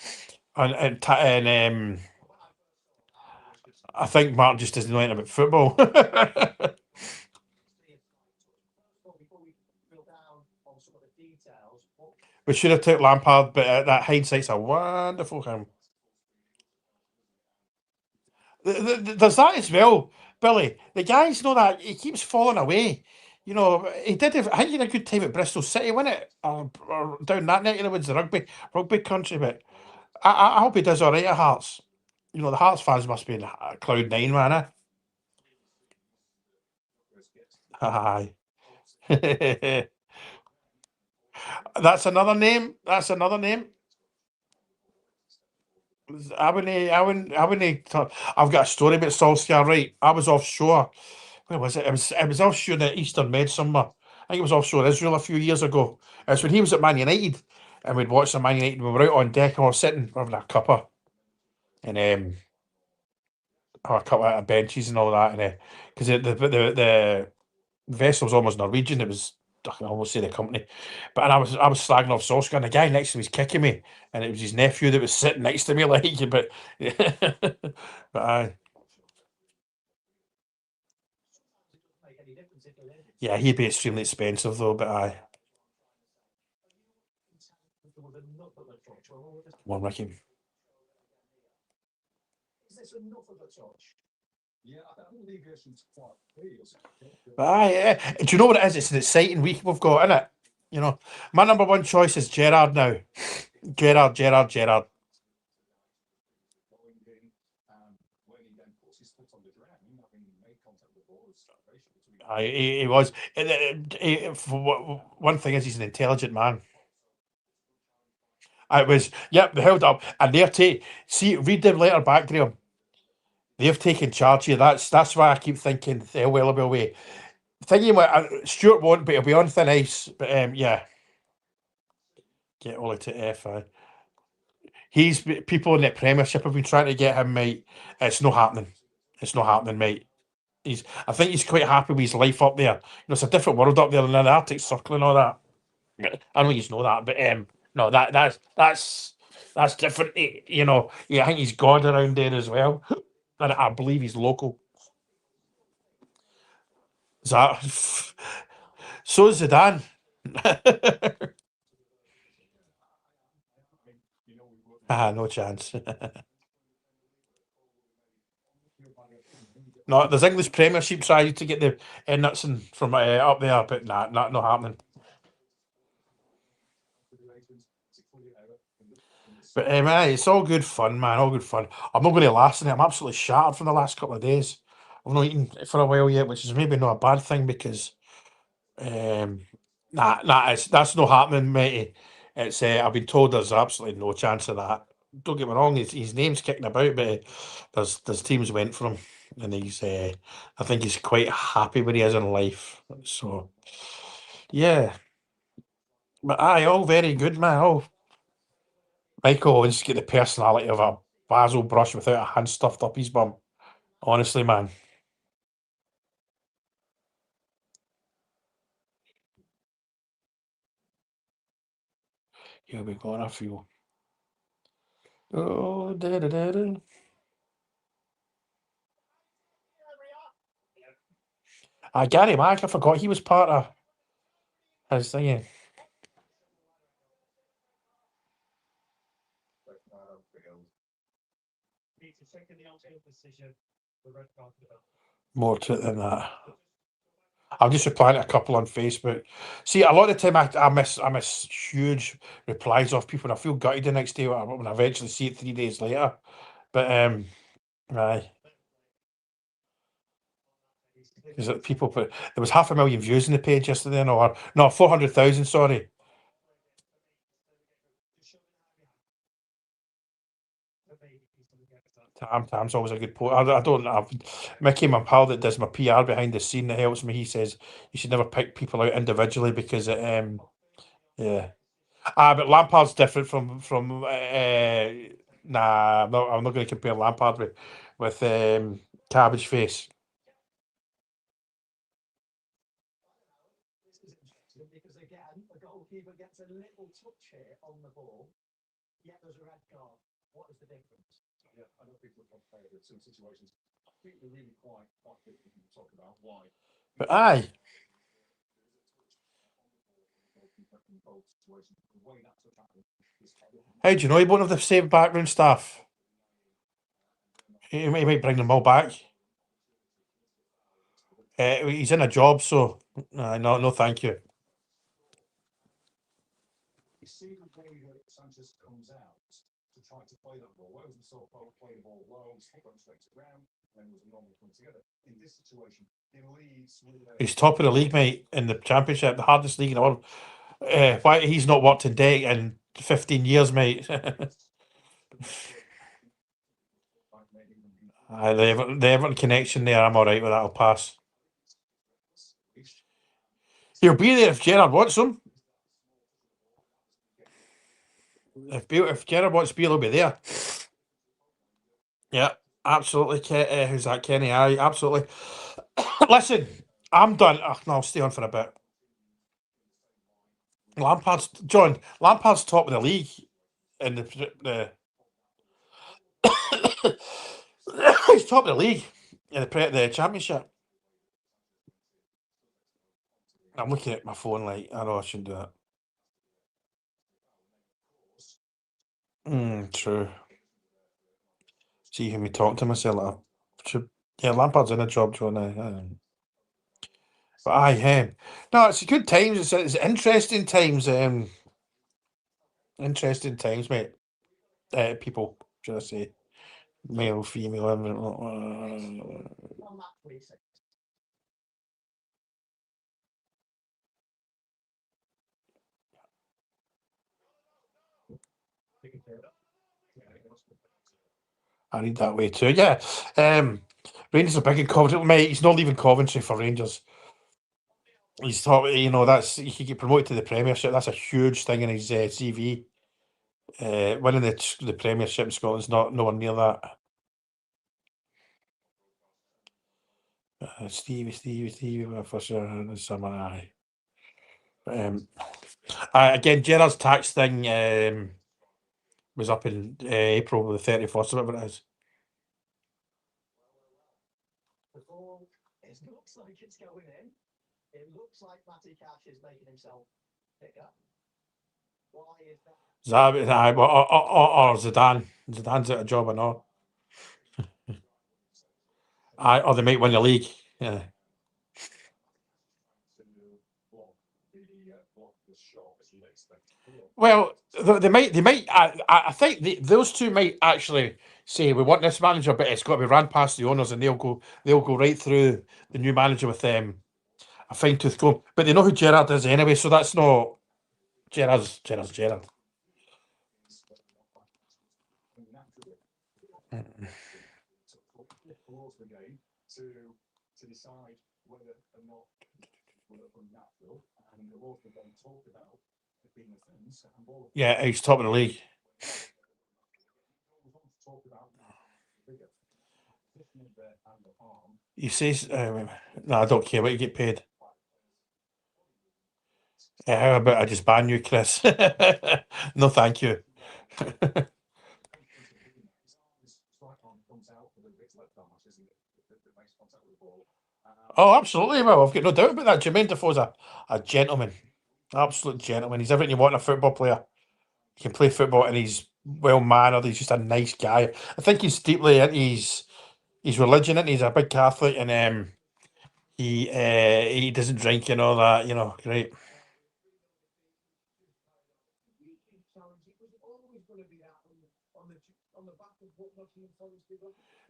and I think Mark just doesn't know anything about football. Before we drill down on some of the details, what We should have took Lampard, but that hindsight's a wonderful thing. There's that as well, Billy. The guy's know that he keeps falling away. You know, he did. I think he had a good time at Bristol City, wasn't it? Or down that neck of the woods, the rugby country. But I hope he does all right at Hearts. You know, the Hearts fans must be in cloud nine, man. Aye. That's another name. That's another name. I've got a story about Solskjaer, right? I was offshore. Where was it? It was offshore in the Eastern Med somewhere. I think it was offshore Israel a few years ago. It was when he was at Man United, and we'd watched the Man United. We were out on deck and we were sitting having a cuppa, and a couple of benches and all that, and because the vessel was almost Norwegian. It was, I can almost say the company, but and I was slagging off Solskjaer, and the guy next to me was kicking me, and it was his nephew that was sitting next to me, like, but but aye, make any difference if they're in. yeah, he'd be extremely expensive though, but aye, There was enough of a touch. Well, we're just- one Ricky. Is this enough of a touch? Yeah, I believe it's quite clear. But aye, do you know what it is? It's an exciting week we've got, isn't it? You know, my number one choice is Gerrard now. Gerrard. When he then puts his foot on the ground, having made contact with the ball, it's separation between. Aye, he was. One thing is, he's an intelligent man. It was, yep, they held up, and read the letter back, Graham. They've taken charge here. That's why I keep thinking they're well away. Thinking what Stuart won't, but he'll be on thin ice. But yeah, get Ollie to F. People in the Premiership have been trying to get him, mate. It's not happening. It's not happening, mate. I think he's quite happy with his life up there. You know, it's a different world up there than the Arctic Circle and all that. I know you know that, but no, that's different. You know, yeah, I think he's God around there as well, and I believe he's local. Is that so? Is Zidane? No chance. No, there's English Premiership trying to get the Nuts from up there, but not happening. But it's all good fun, man. All good fun. I'm not going to last in it. I'm absolutely shattered from the last couple of days. I've not eaten for a while yet, which is maybe not a bad thing because, that's not happening, matey. It's I've been told there's absolutely no chance of that. Don't get me wrong, his name's kicking about, but there's teams went for him, and he's I think he's quite happy where he is in life. So yeah, but aye, all very good, man. Oh, Michael Owens get the personality of a basil brush without a hand stuffed up his bum. Honestly, man. Here we go, I feel. Oh, da da da da. Gary Mack, I forgot he was part of his thing. Peter, second the ultimate decision, the red card developed. More to it than that. I'm just replying to a couple on Facebook. See, a lot of the time I miss huge replies off people, and I feel gutted the next day when I eventually see it 3 days later. But aye. Is it people put there was 500,000 views on the page yesterday, or no 400,000, sorry. Tam's always a good post. I don't have Mickey, my pal that does my PR behind the scene that helps me. He says you should never pick people out individually because it, yeah. But Lampard's different from nah. I'm not going to compare Lampard with Cabbage Face. This is interesting because again, the goalkeeper gets a little touch here on the ball, yet there's a red card. What is the difference? Yeah, I know people have compared it some situations. I think they're really quite different to talk about why. But aye, how do you know he won't have the same background staff? He might bring them all back. He's in a job, so no, thank you. You see the way that Sanchez comes out to try to play that ball. Whereas we saw Paul play the ball low, his foot went straight to the ground, and there was a normal come together. In this situation, he leads with He's top of the league, mate, in the championship, the hardest league in the world. Why he's not worked in debt in 15 years, mate? The Everton connection there, I'm all right with that. I'll pass. He'll be there if Gerrard wants him. If Gerrard wants Beale, he'll be there. Yeah, absolutely. Who's that? Kenny? Aye, absolutely. Listen, I'm done. No, I'll stay on for a bit. Lampard's top of the league in the he's top of the league in the championship. I'm looking at my phone like I know I shouldn't do that. True. See who me talk to myself. Yeah, Lampard's in a job, John. But aye, no, it's good times. It's interesting times. Interesting times, mate. People, should I say, male, female, everything. On that, please. I read that way too. Yeah. Rangers are big in Coventry, mate. He's not leaving Coventry for Rangers. He's thought, that's he could get promoted to the Premiership. That's a huge thing in his CV. Winning the Premiership in Scotland's not nowhere near that. Stevie, for sure. Someone again, Gerrard's tax thing was up in April the 31st, whatever it is. The ball, it looks like it's going in. It looks like Matty Cash is making himself bigger. Why is that? Or Zidane. Zidane's out of job or not. Or they might win the league. Yeah. Well, they might. I think those two might actually say we want this manager, but it's got to be ran past the owners, and they'll go right through the new manager with a fine tooth comb. But they know who Gerrard is anyway, so that's not Gerrard's Gerrard. To decide whether or not natural, and they've also been talked about being a fence. Yeah, he's top of the league. He says, "No, I don't care what you get paid." How about I just ban you, Chris? No, thank you. Oh, absolutely. Well, I've got no doubt about that. Jermaine Defoe's a gentleman, absolute gentleman. He's everything you want in a football player. He can play football and he's well mannered. He's just a nice guy. I think he's deeply into his religion, and he's a big Catholic, and he doesn't drink and all that. Great.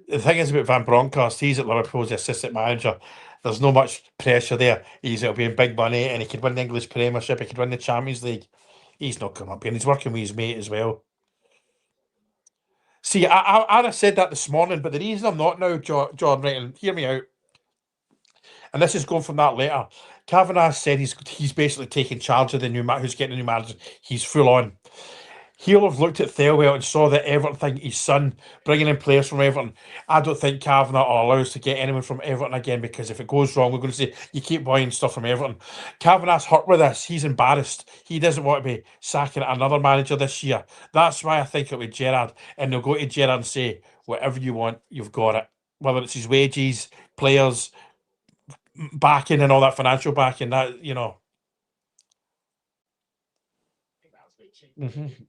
The thing is about Van Bronckhorst, he's at Liverpool as the assistant manager. There's no much pressure there. It'll be big money, and he could win the English Premiership. He could win the Champions League. He's not come up here, and he's working with his mate as well. See, I'd have said that this morning, but the reason I'm not now, John, right, and hear me out, and this is going from that letter. Kavanagh said he's basically taking charge of the new who's getting the new manager. He's full on. He'll have looked at Thelwell and saw that Everton thing, his son, bringing in players from Everton. I don't think Kavanagh will allow us to get anyone from Everton again, because if it goes wrong, we're going to say, you keep buying stuff from Everton. Kavanagh's hurt with this. He's embarrassed. He doesn't want to be sacking another manager this year. That's why I think it'll be Gerrard. And they'll go to Gerrard and say, whatever you want, you've got it. Whether it's his wages, players, backing and all that financial backing, that, you know. Mhm.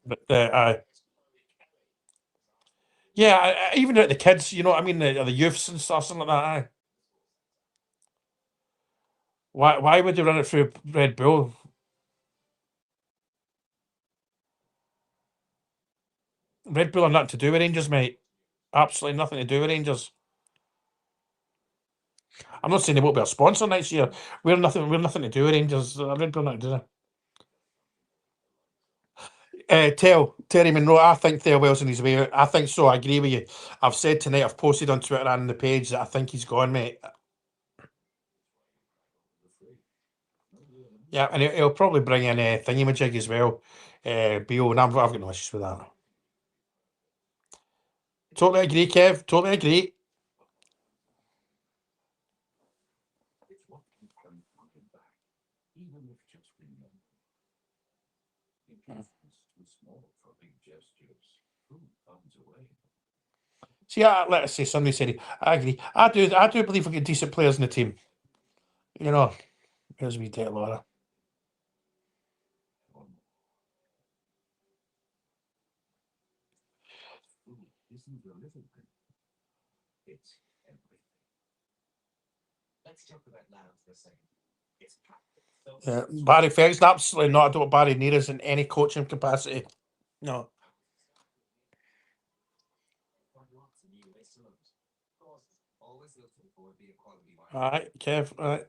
But yeah, even at the kids, you know what I mean, the youths and stuff, something like that. Why would you run it through Red Bull? Red Bull are nothing to do with Rangers, mate. Absolutely nothing to do with Rangers. I'm not saying they won't be a sponsor next year. We're nothing. We're nothing to do with Rangers. Red Bull nothing to do. Terry Monroe, I think Thelwell's on his way out. I think so. I agree with you. I've said tonight, I've posted on Twitter and the page that I think he's gone, mate. Yeah, and he'll probably bring in Thingamajig as well. Beale, and I've got no issues with that. Totally agree, Kev. Totally agree. See, let's say somebody said, I agree. I do believe we get decent players in the team. You know, as we take Laura. Let's talk about now for a second. It's Barry Ferguson, absolutely not. I don't want Barry near us in any coaching capacity. No. All right, Kev. All right.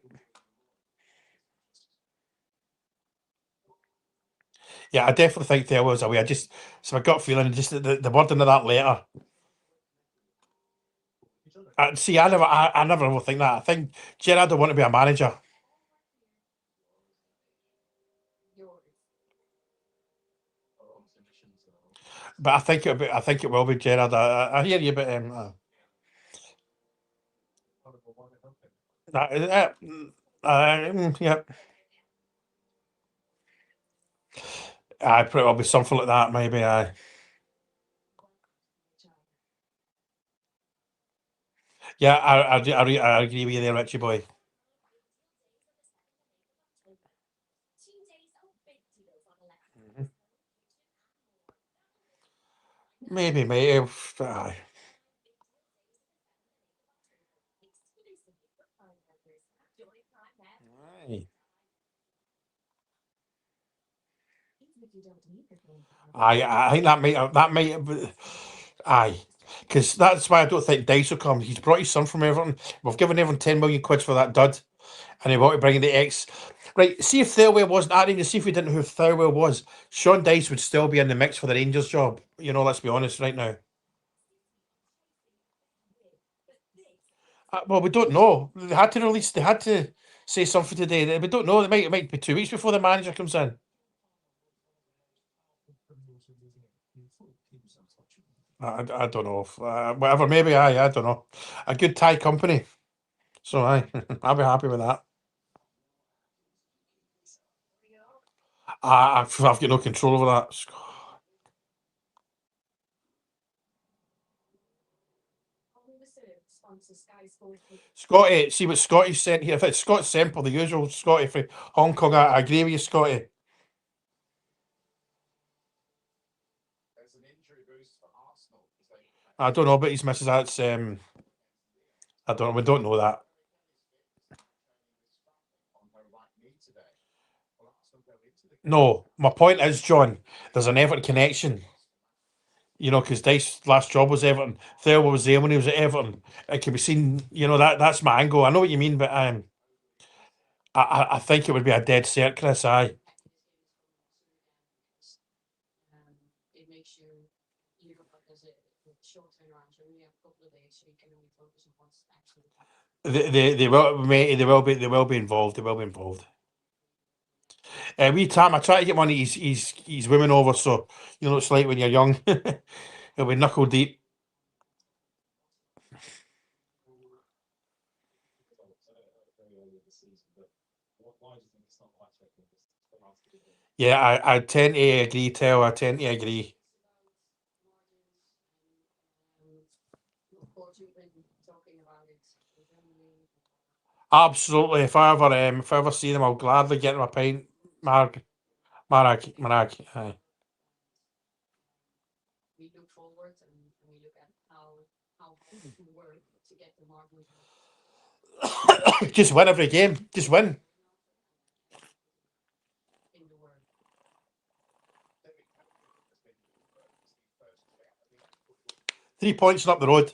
Yeah, I definitely think there was away. So I got feeling just the wording of that letter. See, I never will think that. I think Gerrard will want to be a manager. But I think it will be Gerrard. I hear you, but yeah. I probably will be something like that, maybe. Yeah, I agree with you there, Richie boy. Maybe, mate. Aye. Aye. I think aye, because that's why I don't think Dice will come. He's brought his son from Everton. We've given Everton 10 million quid for that dud, and he want to bring in the ex. Right, see if Thirlwell wasn't at Rangers, see if we didn't know who Thirlwell was, Sean Dice would still be in the mix for the Rangers job. You know, let's be honest right now. Well, we don't know. They had to release. They had to say something today. We don't know. It might be 2 weeks before the manager comes in. I don't know. Whatever, maybe I don't know. A good Thai company. So I'll be happy with that. I've got no control over that. Scotty, see what Scotty sent here. If it's Scott Semple, the usual Scotty from Hong Kong, I agree with you, Scotty. I don't know, but his missus, that's I don't know. We don't know that. No, my point is, John, there's an Everton connection. You know, because Dice's last job was Everton. Thurl was there when he was at Everton. It can be seen. You know that's my angle. I know what you mean, but I think it would be a dead cert, Chris. Aye. They will, mate. They will be involved. They will be involved. We Tam, I try to get one of his women over, so you know what it's like when you're young. It'll be knuckle deep. Yeah, I tend to agree, Tel. I tend to agree. Absolutely. If I ever see them, I'll gladly get them a pint. Marag. Aye. We look forward and we look at how we work to get the marbles Just win every game. Just win. in the world. 3 points and up the road.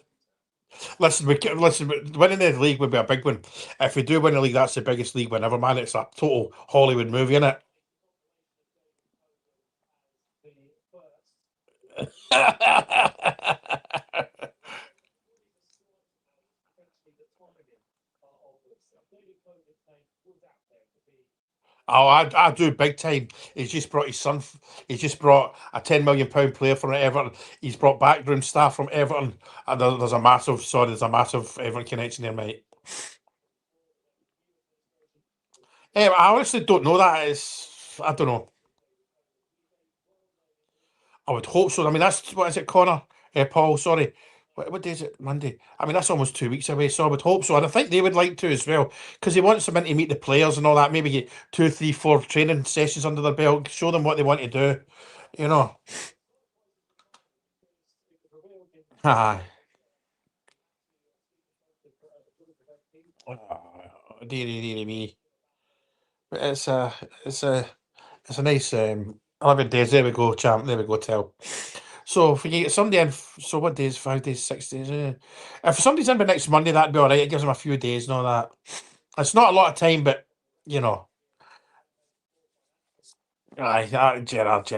Listen, winning the league would be a big one. If we do win the league, that's the biggest league win ever, man. It's a total Hollywood movie, isn't it? Oh, I do big time. He's just brought his son. He's just brought a £10 million player from Everton. He's brought backroom staff from Everton. And there's a massive, there's a massive Everton connection there, mate. I honestly don't know that. I don't know. I would hope so. I mean, that's what is it, Connor? Paul, sorry. What day is it? Monday. I mean, that's almost 2 weeks away, so I would hope so. And I think they would like to as well, because he wants them in to meet the players and all that. Maybe get 2, 3, 4 training sessions under their belt, show them what they want to do. You know. Aye. Dearie, dearie me. But it's a nice 11 days. There we go, champ. There we go, Tell. So if we can get somebody in, so what days? 5 days, 6 days. If somebody's in by next Monday, that'd be all right. It gives them a few days and all that. It's not a lot of time, but you know. Aye, Gerard.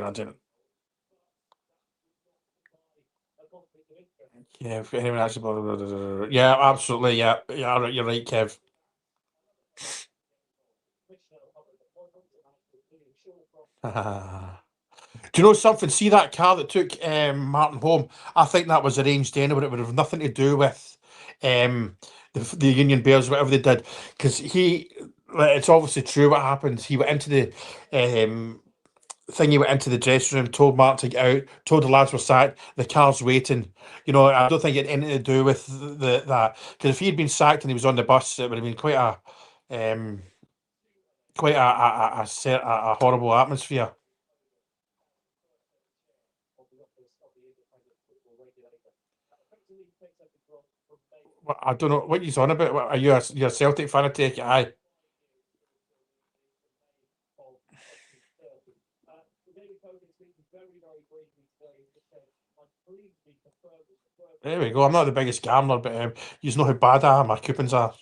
Yeah, if anyone actually, yeah, absolutely, yeah, you're right, Kev. Do you know something? See that car that took Martin home? I think that was arranged anyway. It would have nothing to do with the Union Bears, whatever they did, because it's obviously true what happened. He went into the thing. He went into the dressing room, told Martin to get out, told the lads were sacked. The car's waiting. You know, I don't think it had anything to do with that. Because if he had been sacked and he was on the bus, it would have been um, quite a horrible atmosphere. I don't know what you're on about. Are you you're a Celtic fan? I take it. Aye. There we go. I'm not the biggest gambler, but you know how bad I am. My coupons are.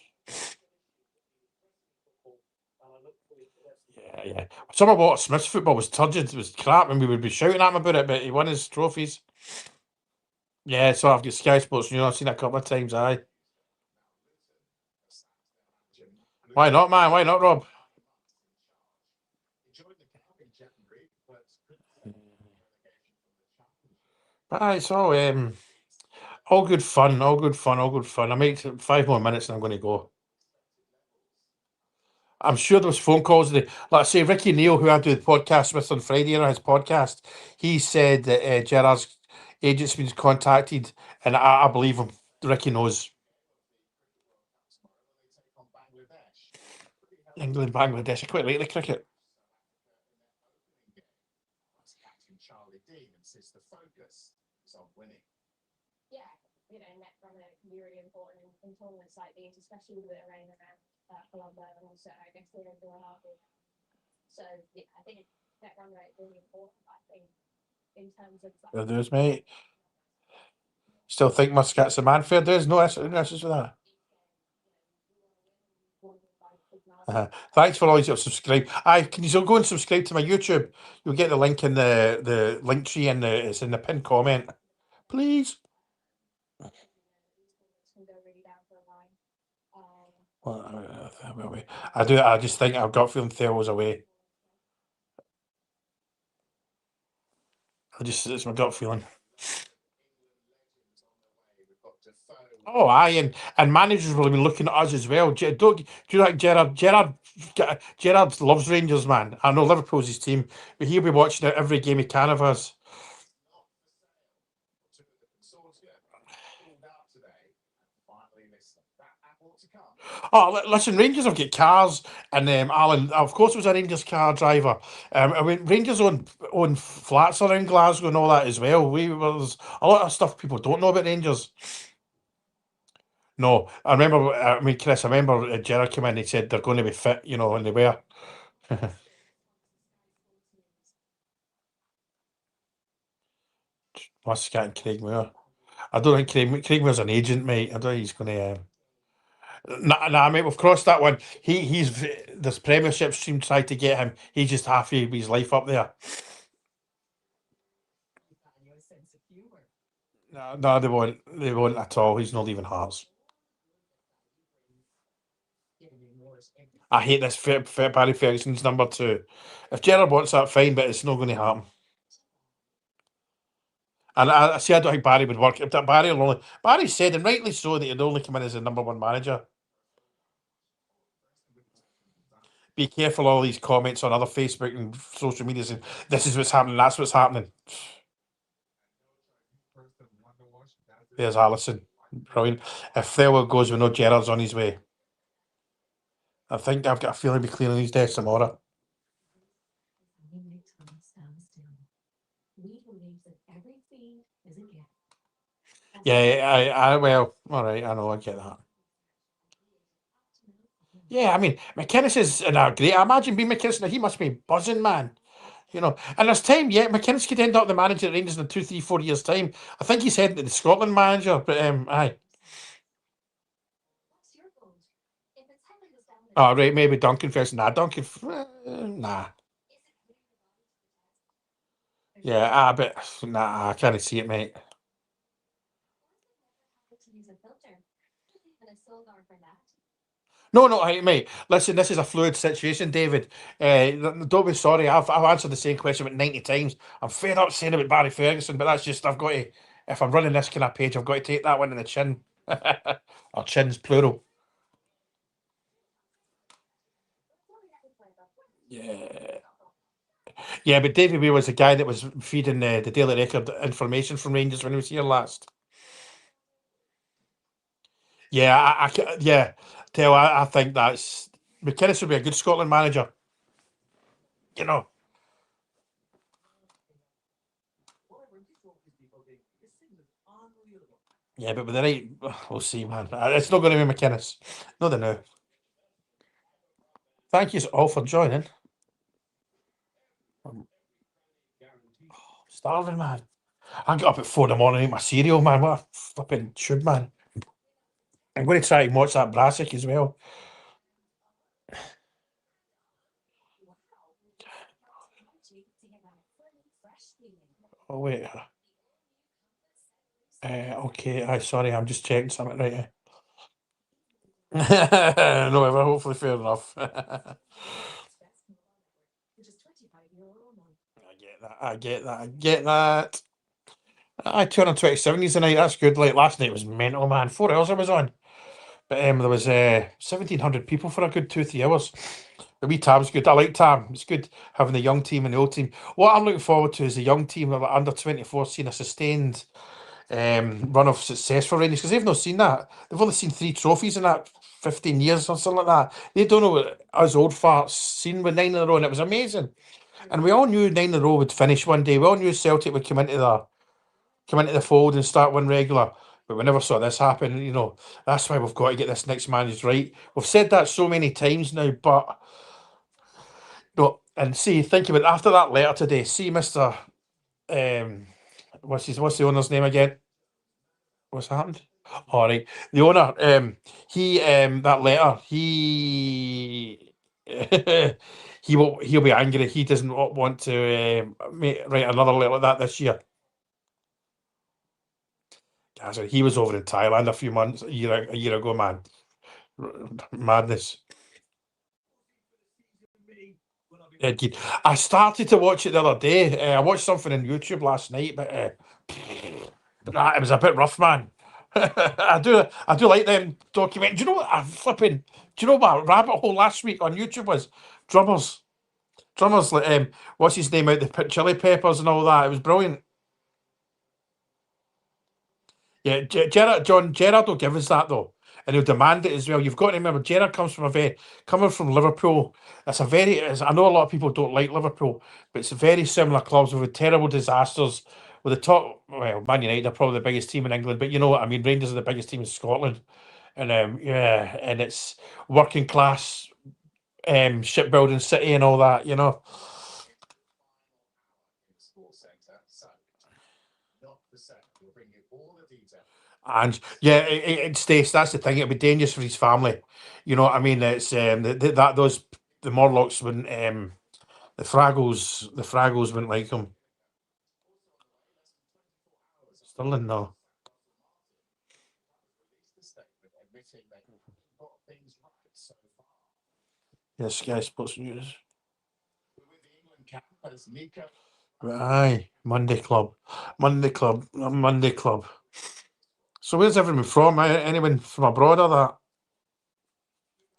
Yeah. Some of what Smith's football was turgid. It was crap, and we would be shouting at him about it. But he won his trophies. Yeah, so I've got Sky Sports. I've seen it a couple of times. Aye. Why not, man? Why not, Rob? But aye, it's all good fun. All good fun. All good fun. I make 5 more minutes, and I'm going to go. I'm sure there was phone calls. Like I say, Ricky Neal, who I do the podcast with on Friday on his podcast, he said that Gerard's agent's been contacted, and I believe him. Ricky knows. England, Bangladesh. I quite like the cricket. Yeah, net runner can be really important in tournaments like these, especially with it raining around Colombo and also I guess the overall outfit. So yeah, I think net run rate is really important. I think in terms of There is, mate. Still think Muscat's the man. Fair dues. No issues with that. Thanks for always your subscribe. Can you still go and subscribe to my YouTube? You'll get the link in the link tree and it's in the pinned comment. Please. can go really down for a line. I do. I just think I've got feeling Theo was away. It's my gut feeling. Oh, aye, and managers will be looking at us as well. Do you like Gerard? Gerard loves Rangers, man. I know Liverpool's his team, but he'll be watching every game he can of us. Oh, listen, Rangers have got cars, and Alan, of course, was a Rangers car driver. I mean, Rangers own flats around Glasgow and all that as well. There's a lot of stuff people don't know about Rangers. No, I remember. I mean, Chris, I remember Gerard came in. He said they're going to be fit, and they were. What's getting Craig Moore? I don't think Craig Moore's an agent, mate. I don't think he's going to. Nah, mate, we've crossed that one. He's this Premiership team tried to get him. He's just halfway with his life up there. No, they won't. They won't at all. He's not leaving Hearts. I hate this. Barry Ferguson's number 2. If Gerrard wants that, fine, but it's not going to happen. And I see. I don't think Barry would work. If that Barry said, and rightly so, that he'd only come in as the number 1 manager. Be careful all these comments on other Facebook and social media saying this is what's happening, that's what's happening. There's Allison. Brilliant. If Thelwell goes with no Gerrard's on his way. I think I've got a feeling he'll be clearing his desk tomorrow. Yeah, well, all right, I know, I get that. Yeah, I mean, McInnes is great. I imagine being McInnes, he must be buzzing, man. And there's time, McInnes could end up the manager at Rangers in 2, 3, 4 years' time. I think he's heading to the Scotland manager, but aye. Oh, right, maybe Duncan first. Nah, Duncan, nah. Yeah, but nah, I can't see it, mate. No, hey, mate. Listen, this is a fluid situation, David. Don't be sorry. I've answered the same question about 90 times. I'm fed up saying about Barry Ferguson, but that's just I've got to. If I'm running this kind of page, I've got to take that one in the chin. Or chins plural. Yeah, but David Weir was the guy that was feeding the Daily Record information from Rangers when he was here last. Yeah, I think that's McInnes would be a good Scotland manager. Yeah, but with the right, we'll see, man. It's not going to be McInnes. No, they know. Thank you all for joining. Starving, man. I got up at 4 in the morning and eat my cereal, man. What a flipping should, man. I'm going to try and watch that Brassic as well. Oh, wait. Okay, sorry, I'm just checking something right here. No, hopefully fair enough. I get that. 227 is the night, that's good. Like, last night was mental, man. 4 hours I was on. But there was 1,700 people for a good 2-3 hours. The wee Tam's good. I like Tam. It's good having the young team and the old team. What I'm looking forward to is the young team of under 24 seeing a sustained run of success for Rangers, because they've not seen that. They've only seen 3 trophies in that 15 years or something like that. They don't know what us old farts seen with 9 in a row, and it was amazing. And we all knew 9 in a row would finish one day. We all knew Celtic would come into the fold and start winning regular. But we never saw this happen. That's why we've got to get this next managed right. We've said that so many times now, but and see, think about it, after that letter today. See, Mr. What's the owner's name again? What's happened? All right, the owner. He that letter. He he'll be angry. He doesn't want to write another letter like that this year. He was over in Thailand a year ago, man. Madness. Indeed. I started to watch it the other day. I watched something on YouTube last night, but it was a bit rough, man. I do like them documentaries. Do you know what I'm flipping? Do you know what rabbit hole last week on YouTube was? Drummers. Drummers like what's his name out the Chili Peppers and all that. It was brilliant. Yeah, Gerard will give us that though, and he'll demand it as well. You've got to remember, Gerard comes from coming from Liverpool. I know a lot of people don't like Liverpool, but it's a very similar clubs with terrible disasters. With the top, well, Man United are probably the biggest team in England, but you know what I mean. Rangers are the biggest team in Scotland, and yeah, and it's working class, shipbuilding city and all that. You know, In the sports centre, so not the same. We'll bring you all the detail. and yeah, it stays. That's the thing. It'll be dangerous for his family. You know what I mean? It's that those the Morlocks wouldn't the Fraggles wouldn't like him. Sterling no. Released the statement admitting they got things right so far. Yes, Sky Sports News. With the England campers, Nico Aye, Monday Club, Monday Club, Monday Club. So where's everyone from? Anyone from abroad or that?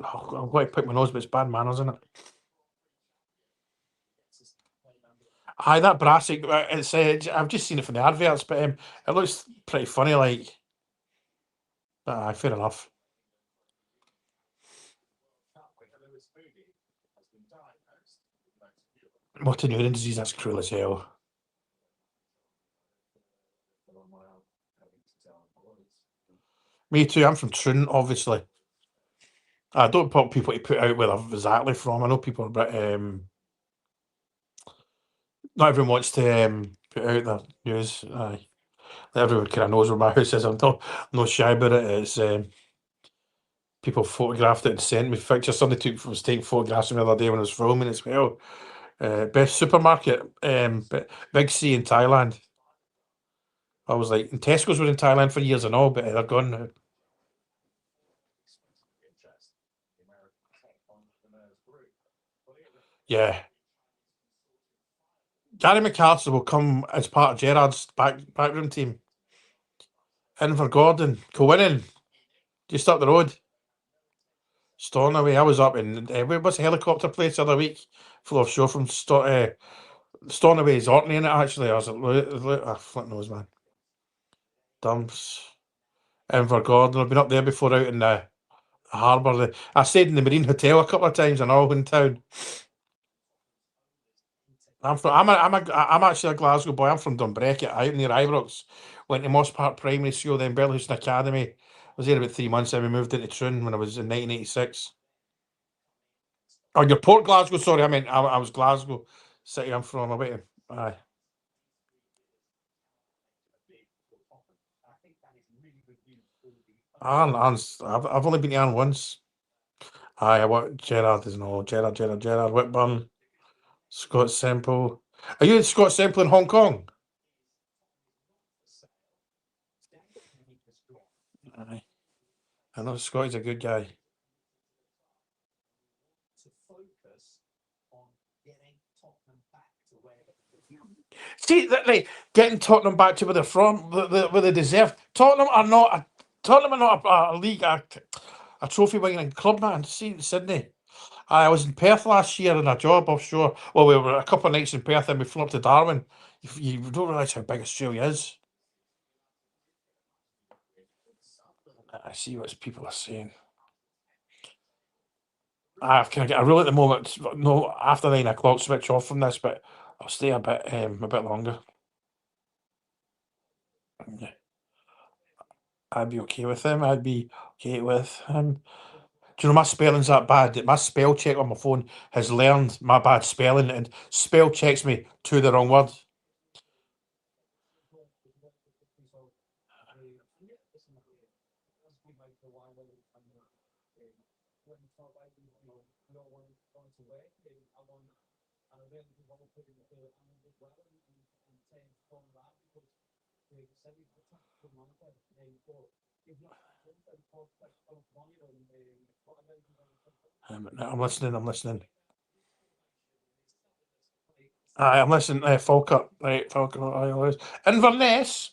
Oh, I'm going to pick my nose, but it's bad manners, isn't it? Aye, that Brassic. I've just seen it from the adverts, but it looks pretty funny. Like, aye, fair enough. Cup winner Lewis Moody has been diagnosed with motor neuron Motor neuron disease. That's cruel as hell. Me too. I'm from Troon, obviously. I don't want people to put out where they're exactly from. I know people are, but not everyone wants to put out their news. Aye, everyone kind of knows where my house is. I'm not shy about it. It's people photographed it and sent me pictures. Somebody was taking photographs of me the other day when I was filming as well. Best supermarket, Big C in Thailand. I was like, and Tesco's were in Thailand for years and all, but they're gone now. interest. The American tech entrepreneurs group. Yeah. Gary McAllister will come as part of Gerard's backroom team. Inver Gordon, Coinning, just up the road. Stornoway, I was up in where was the helicopter place the other week? Flew offshore from Stornoway's Orkney in it actually. I was like, flip nose, man. Dumps. Inver Gordon, I've been up there before out in the harbour. I stayed in the Marine Hotel a couple of times in Alwyn Town. I'm actually a Glasgow boy. I'm from Dunbracket, out near Ibrox. Went to Moss Park Primary School, then Bellhouston Academy. I was there about 3 months, then we moved into Troon when I was in 1986. Oh, you're Port Glasgow, sorry, I was Glasgow City I'm from. I wait. Aye. I think that is really good news for the I've only been to Ireland once. Aye, what Gerard is no Gerard Whitburn, Scott Semple. Are you Scott Semple in Hong Kong? Aye. I know Scotty's a good guy. to focus on getting Tottenham back to where See that right, getting Tottenham back to where they're from, where they deserve. Tottenham are not a league a trophy winning club, man. See Sydney. I was in Perth last year on a job offshore. Well, we were a couple of nights in Perth, and we flew up to Darwin. You don't realise how big Australia is. I see what people are saying. I really at the moment no after 9 o'clock switch off from this, but I'll stay a bit longer. Yeah. I'd be okay with him. I'd be okay with him. Do you know my spelling's that bad? That my spell check on my phone has learned my bad spelling and spell checks me to the wrong word. I'm listening. I'm listening. I'm listening. Falkirk. Right, Falkirk. Inverness.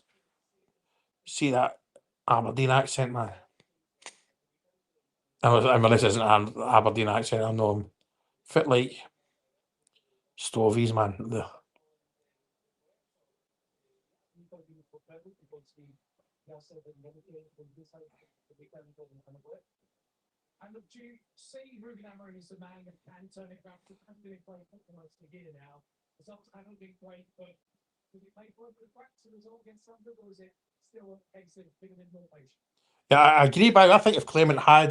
See that Aberdeen accent, man. Inverness isn't an Aberdeen accent. I know him. Fit like Stovies, man. And do you see Ruben Amorim as the man that can turn it around? Because I'm doing great football most of the year now. Results haven't been great, but does it make for the cracks the result against Sunderland, or is it still a case of being in more patient? Yeah, I agree, but I think if Clement had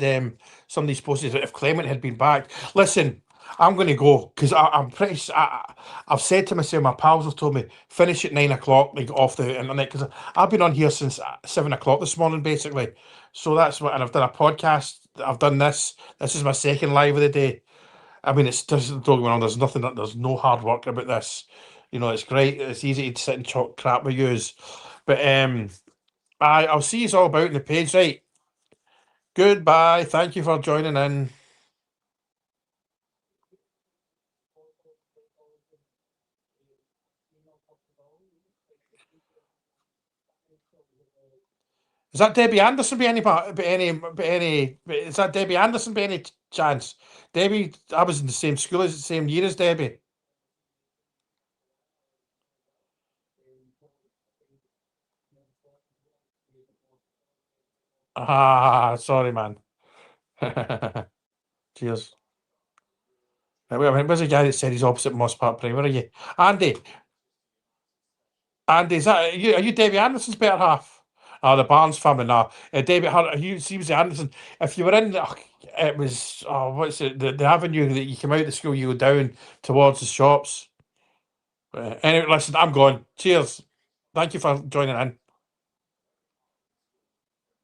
somebody's posted that if Clement had been back, listen, I'm going to go because I'm pretty. I've said to myself, my pals have told me finish at 9 o'clock, like off the internet, because I've been on here since 7 o'clock this morning, basically. So that's what, and I've done a podcast. I've done this. This is my second live of the day. I mean, it's just don't get me wrong. There's nothing. There's no hard work about this. You know, it's great. It's easy to sit and talk crap with yous, but I'll see you all about in the page, right? Goodbye. Thank you for joining in. Is that Debbie Anderson by any is that Debbie Anderson by any chance? Debbie, I was in the same school as the same year as Debbie. Sorry, man. Cheers. Wait a minute, where's the guy that said he's opposite Moss Park Prime? Where are you? Andy. Andy, is that are you Debbie Anderson's better half? Oh, the Barnes family now. Debbie, you seems Anderson. If you were in, it was what's it? The avenue that you come out of the school, you go down towards the shops. Anyway, listen, I'm going. Cheers. Thank you for joining in.